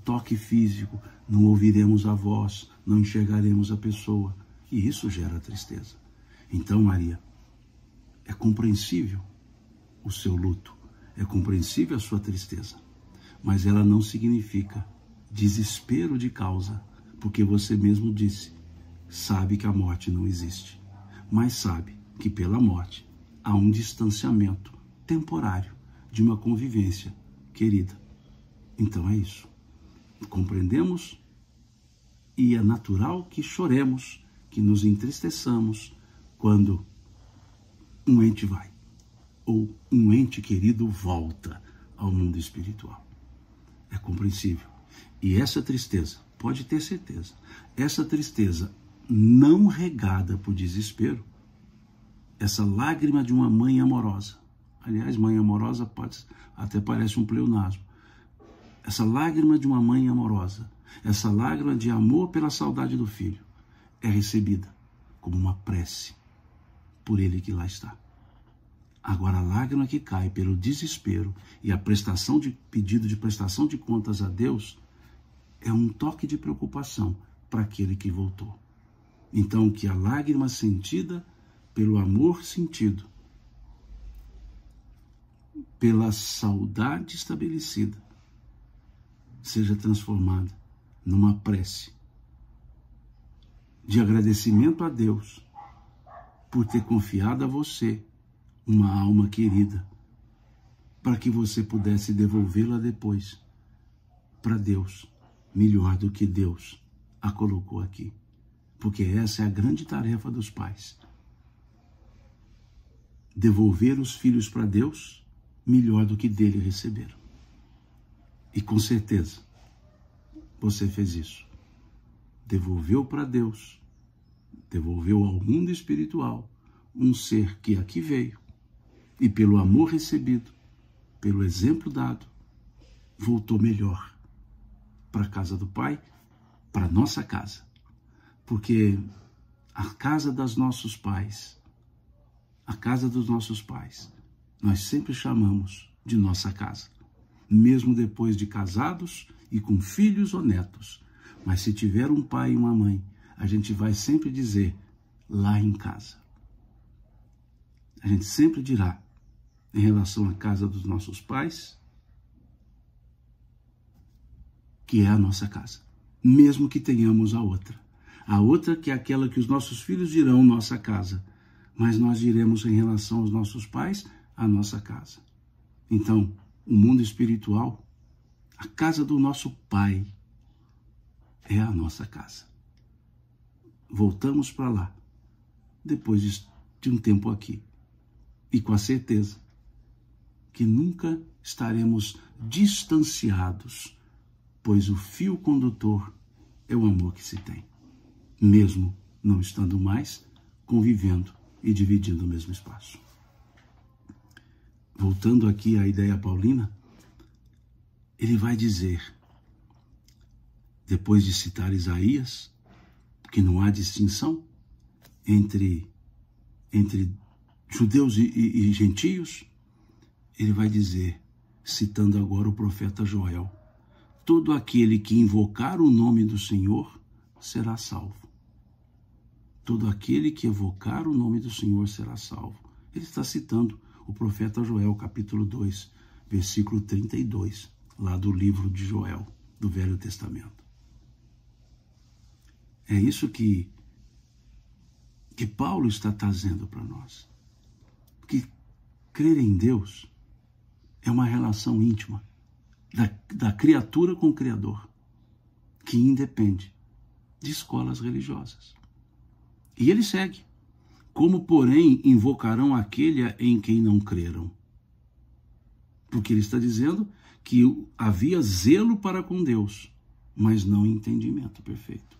toque físico, não ouviremos a voz, não enxergaremos a pessoa. E isso gera tristeza. Então, Maria, é compreensível o seu luto, é compreensível a sua tristeza, mas ela não significa desespero de causa, porque você mesmo disse, sabe que a morte não existe, mas sabe que pela morte há um distanciamento temporário de uma convivência querida. Então é isso. Compreendemos e é natural que choremos, que nos entristeçamos quando um ente vai, ou um ente querido volta ao mundo espiritual. É compreensível. E essa tristeza, pode ter certeza, essa tristeza não regada por desespero, essa lágrima de uma mãe amorosa, aliás, mãe amorosa até parece um pleonasmo, essa lágrima de uma mãe amorosa, essa lágrima de amor pela saudade do filho, é recebida como uma prece por ele que lá está. Agora, a lágrima que cai pelo desespero e a pedido de prestação de contas a Deus é um toque de preocupação para aquele que voltou. Então, que a lágrima sentida pelo amor sentido, pela saudade estabelecida, seja transformada numa prece de agradecimento a Deus por ter confiado a você uma alma querida, para que você pudesse devolvê-la depois para Deus, melhor do que Deus a colocou aqui. Porque essa é a grande tarefa dos pais. Devolver os filhos para Deus melhor do que dele receberam. E com certeza, você fez isso. Devolveu para Deus, devolveu ao mundo espiritual um ser que aqui veio e pelo amor recebido, pelo exemplo dado, voltou melhor para a casa do Pai, para a nossa casa. Porque a casa dos nossos pais, a casa dos nossos pais, nós sempre chamamos de nossa casa, mesmo depois de casados e com filhos ou netos. Mas se tiver um pai e uma mãe, a gente vai sempre dizer lá em casa. A gente sempre dirá, em relação à casa dos nossos pais, que é a nossa casa, mesmo que tenhamos a outra. A outra que é aquela que os nossos filhos dirão nossa casa, mas nós diremos em relação aos nossos pais, a nossa casa. Então, o mundo espiritual, a casa do nosso Pai, é a nossa casa. Voltamos para lá, depois de um tempo aqui, e com a certeza que nunca estaremos distanciados, pois o fio condutor é o amor que se tem, mesmo não estando mais convivendo e dividindo o mesmo espaço. Voltando aqui à ideia paulina, ele vai dizer, depois de citar Isaías, que não há distinção entre judeus e gentios, ele vai dizer, citando agora o profeta Joel, todo aquele que invocar o nome do Senhor será salvo. Todo aquele que evocar o nome do Senhor será salvo. Ele está citando o profeta Joel, capítulo 2, versículo 32, lá do livro de Joel, do Velho Testamento. É isso que Paulo está trazendo para nós. Que crer em Deus é uma relação íntima da criatura com o Criador, que independe de escolas religiosas. E ele segue. Como, porém, invocarão aquele em quem não creram? Porque ele está dizendo que havia zelo para com Deus, mas não entendimento perfeito.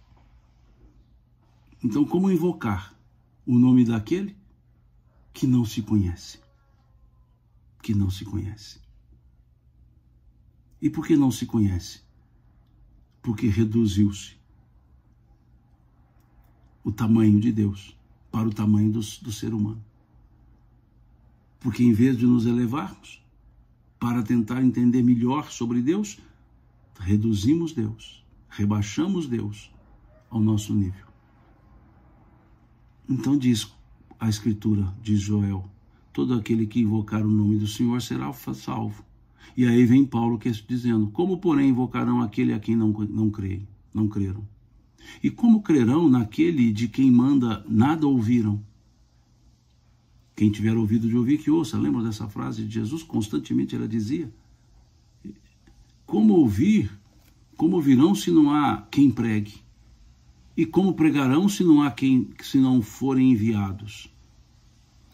Então, como invocar o nome daquele que não se conhece? Que não se conhece. E por que não se conhece? Porque reduziu-se o tamanho de Deus para o tamanho do ser humano. Porque em vez de nos elevarmos para tentar entender melhor sobre Deus, reduzimos Deus, rebaixamos Deus ao nosso nível. Então diz a Escritura, diz Joel, todo aquele que invocar o nome do Senhor será salvo. E aí vem Paulo dizendo, como porém invocarão aquele a quem não creram? E como crerão naquele de quem manda nada ouviram? Quem tiver ouvido de ouvir, que ouça. Lembra dessa frase de Jesus? Constantemente ela dizia. Como ouvirão se não há quem pregue? E como pregarão se não forem enviados?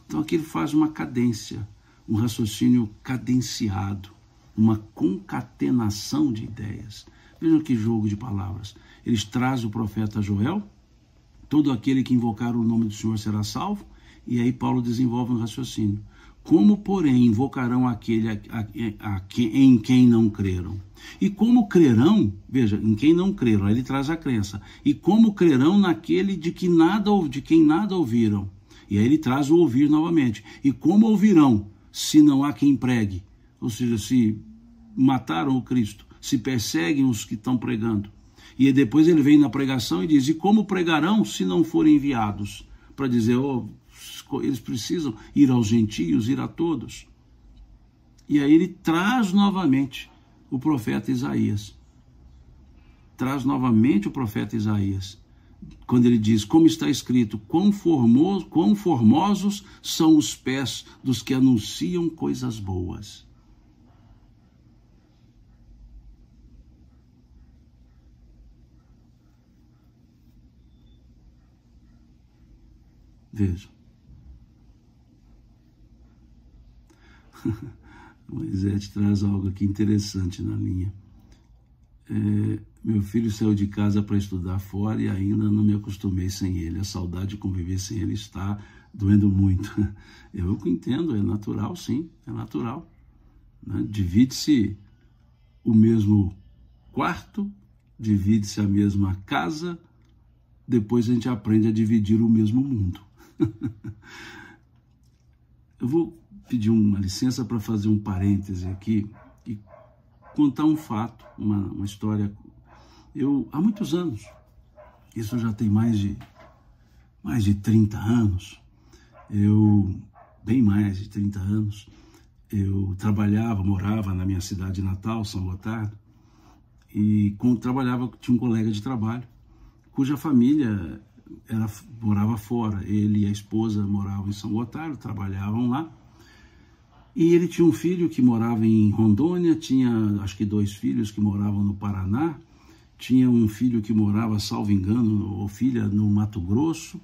Então aqui ele faz uma cadência, um raciocínio cadenciado, uma concatenação de ideias. Vejam que jogo de palavras. Eles trazem o profeta Joel, todo aquele que invocar o nome do Senhor será salvo, e aí Paulo desenvolve um raciocínio. Como, porém, invocarão aquele em quem não creram? E como crerão, veja, em quem não creram, aí ele traz a crença. E como crerão naquele de quem nada ouviram? E aí ele traz o ouvir novamente. E como ouvirão, se não há quem pregue? Ou seja, se mataram o Cristo, se perseguem os que estão pregando. E depois ele vem na pregação e diz, e como pregarão se não forem enviados? Para dizer, eles precisam ir aos gentios, ir a todos. E aí ele traz novamente o profeta Isaías. Quando ele diz, como está escrito, quão formosos são os pés dos que anunciam coisas boas. Veja. Moisés traz algo aqui interessante na linha. Meu filho saiu de casa para estudar fora e ainda não me acostumei sem ele. A saudade de conviver sem ele está doendo muito. Eu entendo, é natural, sim, é natural. Né? Divide-se o mesmo quarto, divide-se a mesma casa, depois a gente aprende a dividir o mesmo mundo. eu vou pedir uma licença para fazer um parêntese aqui e contar um fato, uma história. Há muitos anos, isso já tem mais de 30 anos, bem mais de 30 anos, eu morava na minha cidade natal, São Gotardo, e quando trabalhava, tinha um colega de trabalho, cuja família morava fora. Ele e a esposa moravam em São Gotardo, trabalhavam lá, e ele tinha um filho que morava em Rondônia, tinha acho que 2 filhos que moravam no Paraná, tinha um filho que morava, salvo engano, ou filha, no Mato Grosso,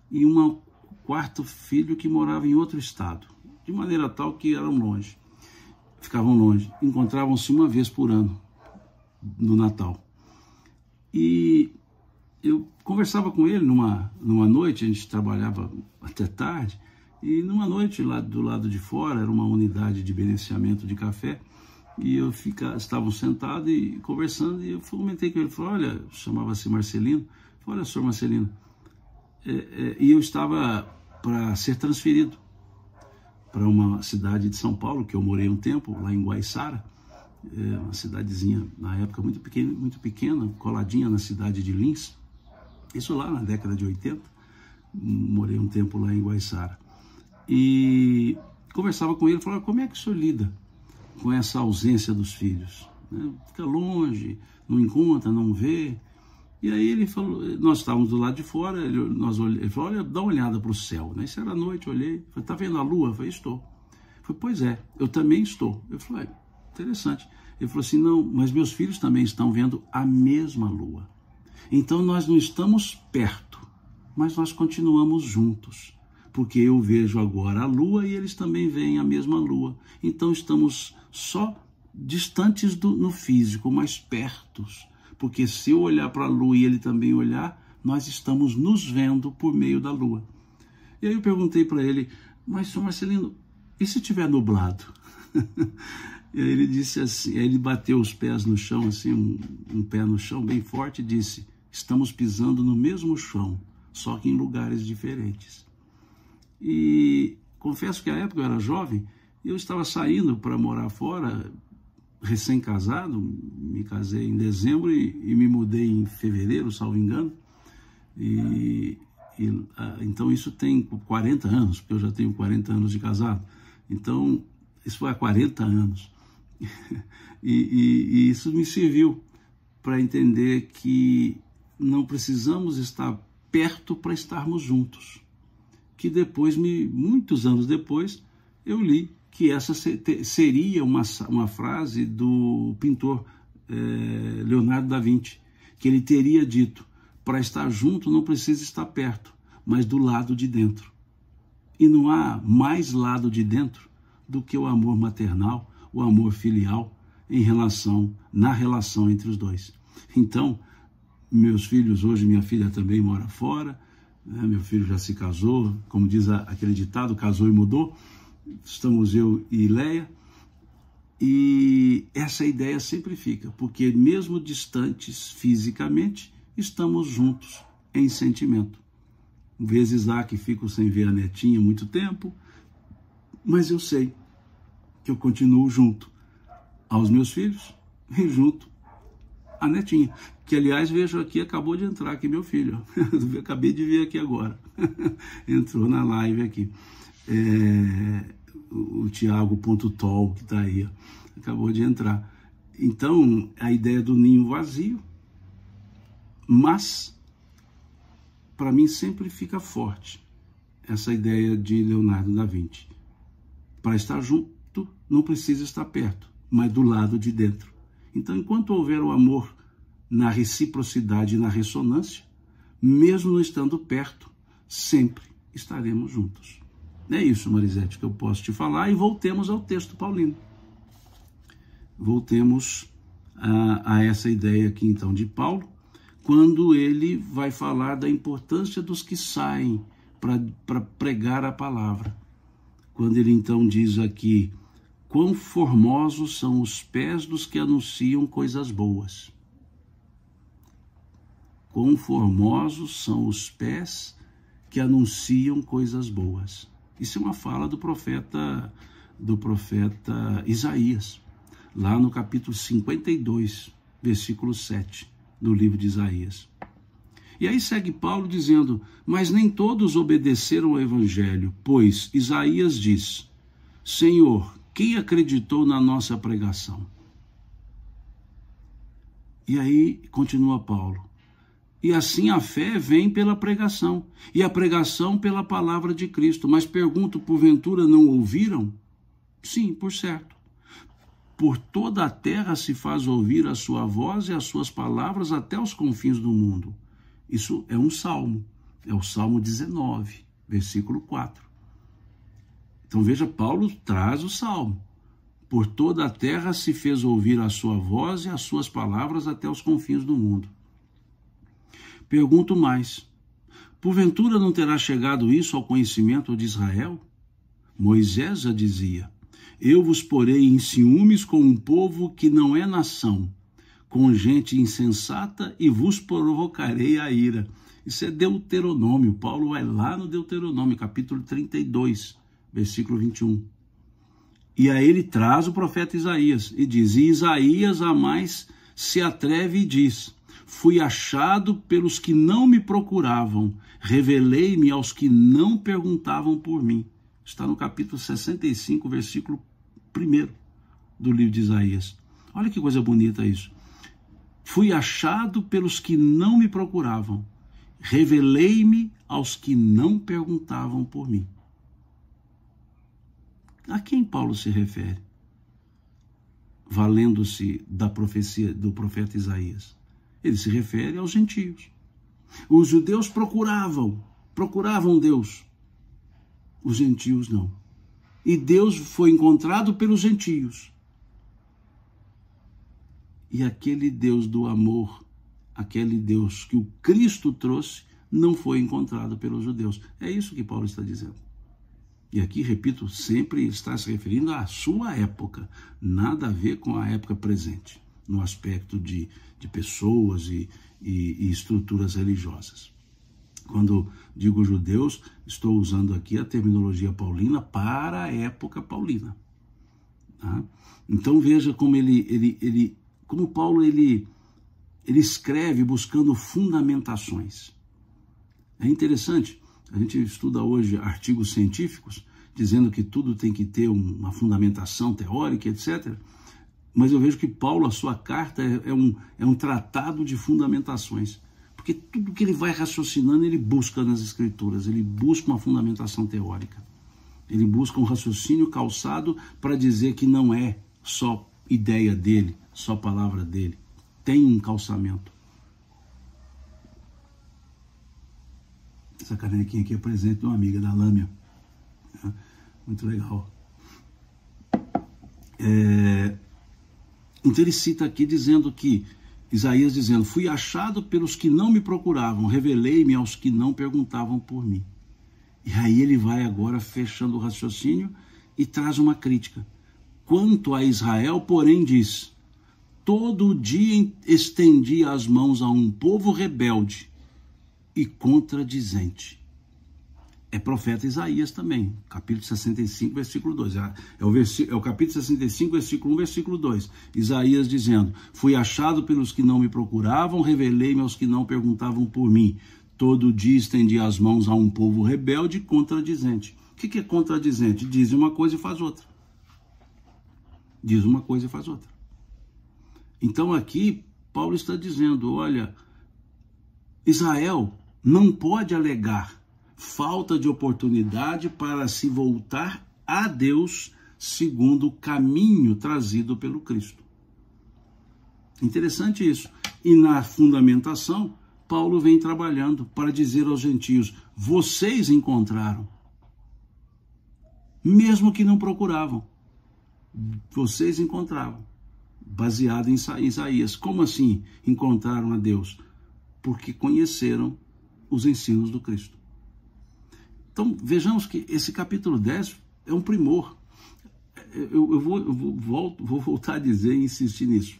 e um 4º filho que morava em outro estado, de maneira tal que ficavam longe, encontravam-se uma vez por ano, no Natal. E eu conversava com ele numa noite, a gente trabalhava até tarde, e numa noite lá do lado de fora, era uma unidade de beneficiamento de café, e estavam sentados e conversando, e eu comentei com ele, falei, olha, chamava-se Marcelino, falei, olha, senhor Marcelino, e eu estava para ser transferido para uma cidade de São Paulo, que eu morei um tempo, lá em Guaiçara, uma cidadezinha, na época, muito pequena, coladinha na cidade de Lins, isso lá na década de 80, morei um tempo lá em Guaiçara. E conversava com ele, falava, como é que o senhor lida com essa ausência dos filhos? Fica longe, não encontra, não vê. E aí ele falou, nós estávamos do lado de fora, ele falou, olha, dá uma olhada para o céu. Isso era noite, eu olhei, falei, tá vendo a lua? Eu falei, estou. Eu falei, pois é, eu também estou. Eu falei, interessante. Ele falou assim, não, mas meus filhos também estão vendo a mesma lua. Então nós não estamos perto, mas nós continuamos juntos. Porque eu vejo agora a lua e eles também veem a mesma lua. Então estamos só distantes no físico, mas pertos. Porque se eu olhar para a lua e ele também olhar, nós estamos nos vendo por meio da lua. E aí eu perguntei para ele, mas senhor Marcelino, e se estiver nublado? E aí ele disse assim, aí ele bateu os pés no chão, assim, um pé no chão bem forte, e disse, estamos pisando no mesmo chão, só que em lugares diferentes. E confesso que à época eu era jovem, eu estava saindo para morar fora, recém-casado, me casei em dezembro e me mudei em fevereiro, salvo engano, então isso tem 40 anos, porque eu já tenho 40 anos de casado, então isso foi há 40 anos, e isso me serviu para entender que não precisamos estar perto para estarmos juntos, que depois, muitos anos depois, eu li que essa seria uma frase do pintor Leonardo da Vinci, que ele teria dito, para estar junto não precisa estar perto, mas do lado de dentro. E não há mais lado de dentro do que o amor maternal, o amor filial, na relação entre os dois. Então, meus filhos, hoje minha filha também mora fora, meu filho já se casou, como diz aquele ditado, casou e mudou. Estamos eu e Leia, e essa ideia sempre fica, porque mesmo distantes fisicamente, estamos juntos em sentimento. Vezes há que fico sem ver a netinha muito tempo, mas eu sei que eu continuo junto aos meus filhos e junto à netinha, que aliás vejo aqui, acabou de entrar aqui meu filho, acabei de ver aqui agora, entrou na live aqui. O Thiago.tol, que está aí, acabou de entrar. Então, a ideia do ninho vazio, mas, para mim, sempre fica forte essa ideia de Leonardo da Vinci. Para estar junto, não precisa estar perto, mas do lado de dentro. Então, enquanto houver o amor na reciprocidade e na ressonância, mesmo não estando perto, sempre estaremos juntos. É isso, Marisete, que eu posso te falar, e voltemos ao texto paulino. Voltemos a essa ideia aqui, então, de Paulo, quando ele vai falar da importância dos que saem para pregar a palavra. Quando ele, então, diz aqui, quão formosos são os pés dos que anunciam coisas boas. Quão formosos são os pés que anunciam coisas boas. Isso é uma fala do profeta Isaías, lá no capítulo 52, versículo 7, do livro de Isaías. E aí segue Paulo dizendo, mas nem todos obedeceram ao evangelho, pois Isaías diz, Senhor, quem acreditou na nossa pregação? E aí continua Paulo, e assim a fé vem pela pregação, e a pregação pela palavra de Cristo. Mas pergunto, porventura não ouviram? Sim, por certo. Por toda a terra se faz ouvir a sua voz e as suas palavras até os confins do mundo. Isso é um salmo, é o Salmo 19, versículo 4. Então veja, Paulo traz o salmo. Por toda a terra se fez ouvir a sua voz e as suas palavras até os confins do mundo. Pergunto mais, porventura não terá chegado isso ao conhecimento de Israel? Moisés já dizia, eu vos porei em ciúmes com um povo que não é nação, com gente insensata e vos provocarei a ira. Isso é Deuteronômio, Paulo vai lá no Deuteronômio, capítulo 32, versículo 21. E aí ele traz o profeta Isaías e diz, e Isaías a mais se atreve e diz, fui achado pelos que não me procuravam, revelei-me aos que não perguntavam por mim. Está no capítulo 65, versículo 1 do livro de Isaías. Olha que coisa bonita isso. Fui achado pelos que não me procuravam, revelei-me aos que não perguntavam por mim. A quem Paulo se refere? Valendo-se da profecia do profeta Isaías. Ele se refere aos gentios. Os judeus procuravam Deus. Os gentios não. E Deus foi encontrado pelos gentios. E aquele Deus do amor, aquele Deus que o Cristo trouxe, não foi encontrado pelos judeus. É isso que Paulo está dizendo. E aqui, repito, sempre está se referindo à sua época, nada a ver com a época presente, no aspecto de pessoas e estruturas religiosas. Quando digo judeus, estou usando aqui a terminologia paulina para a época paulina. Tá? Então veja como como Paulo ele escreve buscando fundamentações. É interessante. A gente estuda hoje artigos científicos, dizendo que tudo tem que ter uma fundamentação teórica, etc. Mas eu vejo que Paulo, a sua carta, é um tratado de fundamentações. Porque tudo que ele vai raciocinando, ele busca nas Escrituras, ele busca uma fundamentação teórica. Ele busca um raciocínio calçado para dizer que não é só ideia dele, só palavra dele. Tem um calçamento. Essa canequinha aqui é presente de uma amiga da Lâmia. Muito legal. Então ele cita aqui dizendo que, Isaías dizendo, fui achado pelos que não me procuravam, revelei-me aos que não perguntavam por mim. E aí ele vai agora fechando o raciocínio e traz uma crítica. Quanto a Israel, porém, diz, todo dia estendi as mãos a um povo rebelde e contradizente. É profeta Isaías também, capítulo 65, versículo 2. É o capítulo 65, versículo 1, versículo 2. Isaías dizendo, fui achado pelos que não me procuravam, revelei-me aos que não perguntavam por mim. Todo dia estendi as mãos a um povo rebelde e contradizente. O que é contradizente? Diz uma coisa e faz outra. Diz uma coisa e faz outra. Então aqui, Paulo está dizendo, olha, Israel não pode alegar falta de oportunidade para se voltar a Deus segundo o caminho trazido pelo Cristo. Interessante isso. E na fundamentação, Paulo vem trabalhando para dizer aos gentios, vocês encontraram, mesmo que não procuravam, vocês encontravam, baseado em Isaías. Como assim encontraram a Deus? Porque conheceram os ensinos do Cristo. Então, vejamos que esse capítulo 10 é um primor. Eu vou voltar a dizer e insistir nisso.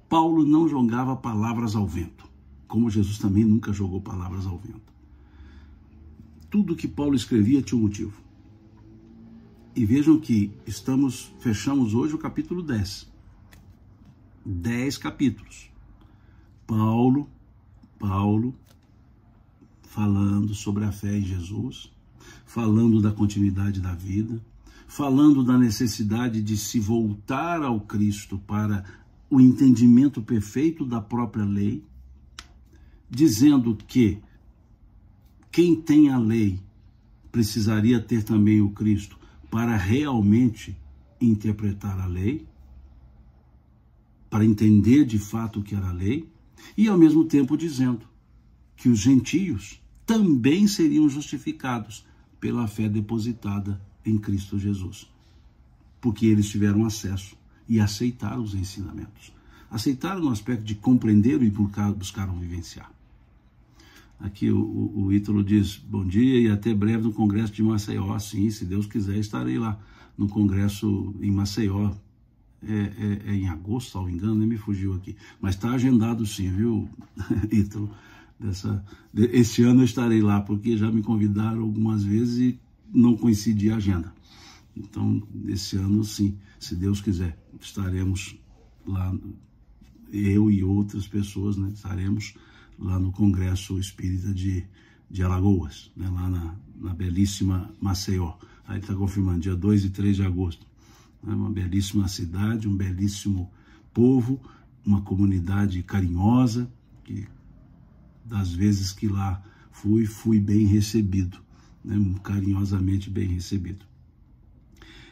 Paulo não jogava palavras ao vento, como Jesus também nunca jogou palavras ao vento. tudo que Paulo escrevia tinha um motivo. E vejam que fechamos hoje o capítulo 10. 10 capítulos. Paulo falando sobre a fé em Jesus, falando da continuidade da vida, falando da necessidade de se voltar ao Cristo para o entendimento perfeito da própria lei, dizendo que quem tem a lei precisaria ter também o Cristo para realmente interpretar a lei, para entender de fato o que era a lei, e ao mesmo tempo dizendo que os gentios também seriam justificados pela fé depositada em Cristo Jesus, porque eles tiveram acesso e aceitaram os ensinamentos. Aceitaram no aspecto de compreender e buscaram vivenciar. Aqui o Ítalo diz, bom dia e até breve no Congresso de Maceió. Sim, se Deus quiser, estarei lá no Congresso em Maceió. É em agosto, salvo engano, nem me fugiu aqui. Mas está agendado sim, viu, Ítalo? Esse ano eu estarei lá, porque já me convidaram algumas vezes e não coincidia a agenda. Então, esse ano sim, se Deus quiser, estaremos lá, eu e outras pessoas, né, estaremos lá no Congresso Espírita de Alagoas, né, lá na belíssima Maceió. Aí está confirmando, dia 2 e 3 de agosto. É uma belíssima cidade, um belíssimo povo, uma comunidade carinhosa, que das vezes que lá fui bem recebido, né, carinhosamente bem recebido.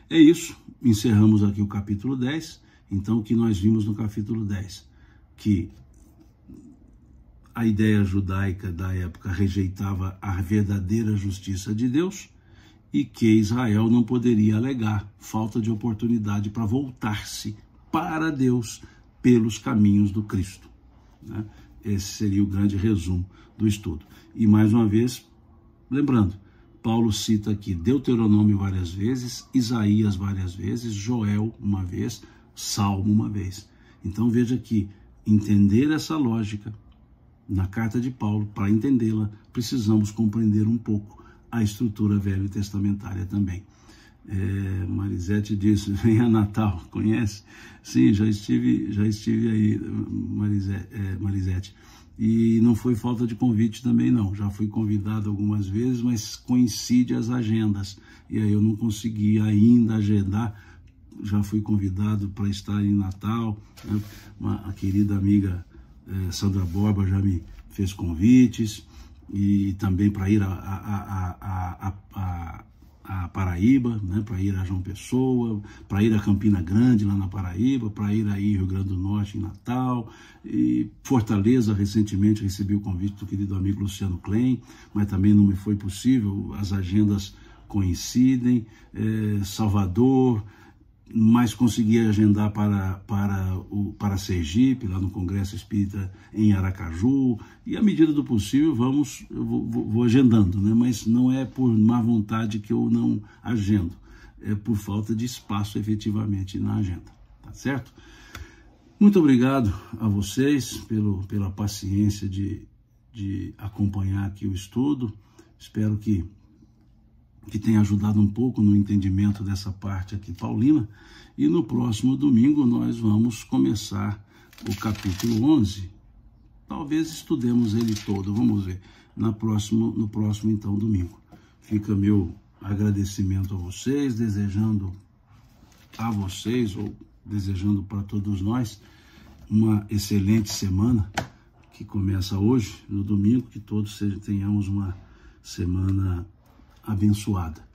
É isso, encerramos aqui o capítulo 10, então o que nós vimos no capítulo 10? Que a ideia judaica da época rejeitava a verdadeira justiça de Deus e que Israel não poderia alegar falta de oportunidade para voltar-se para Deus pelos caminhos do Cristo, né? Esse seria o grande resumo do estudo. E mais uma vez, lembrando, Paulo cita aqui Deuteronômio várias vezes, Isaías várias vezes, Joel uma vez, Salmo uma vez. Então veja que entender essa lógica na carta de Paulo, para entendê-la, precisamos compreender um pouco a estrutura velho testamentária também. Marisete disse, vem a Natal, conhece? Sim, já estive aí, Marisete. E não foi falta de convite também não, já fui convidado algumas vezes, mas coincide as agendas, e aí eu não consegui ainda agendar. Já fui convidado para estar em Natal, né? A querida amiga Sandra Borba já me fez convites, e também para ir a Paraíba, né, para ir a João Pessoa, para ir a Campina Grande, lá na Paraíba, para ir aí Rio Grande do Norte, em Natal, e Fortaleza, recentemente recebi o convite do querido amigo Luciano Klein, mas também não me foi possível, as agendas coincidem, Salvador, mas consegui agendar para Sergipe, lá no Congresso Espírita em Aracaju, e à medida do possível eu vou agendando, né? Mas não é por má vontade que eu não agendo, é por falta de espaço efetivamente na agenda, tá certo? Muito obrigado a vocês pela paciência de acompanhar aqui o estudo, espero que tenha ajudado um pouco no entendimento dessa parte aqui paulina, e no próximo domingo nós vamos começar o capítulo 11, talvez estudemos ele todo, vamos ver, no próximo então domingo. Fica meu agradecimento a vocês, desejando a vocês, ou desejando para todos nós, uma excelente semana, que começa hoje, no domingo, que todos tenhamos uma semana abençoada,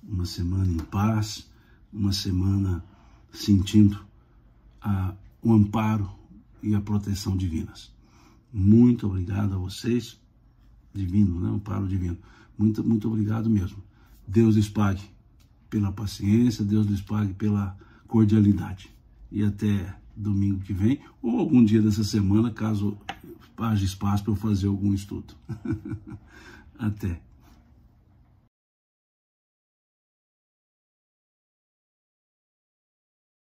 uma semana em paz, uma semana sentindo o amparo e a proteção divinas. Muito obrigado a vocês, divino, né? Amparo divino. Muito obrigado mesmo. Deus lhes pague pela paciência, Deus lhes pague pela cordialidade. E até domingo que vem, ou algum dia dessa semana, caso haja espaço para eu fazer algum estudo. Até.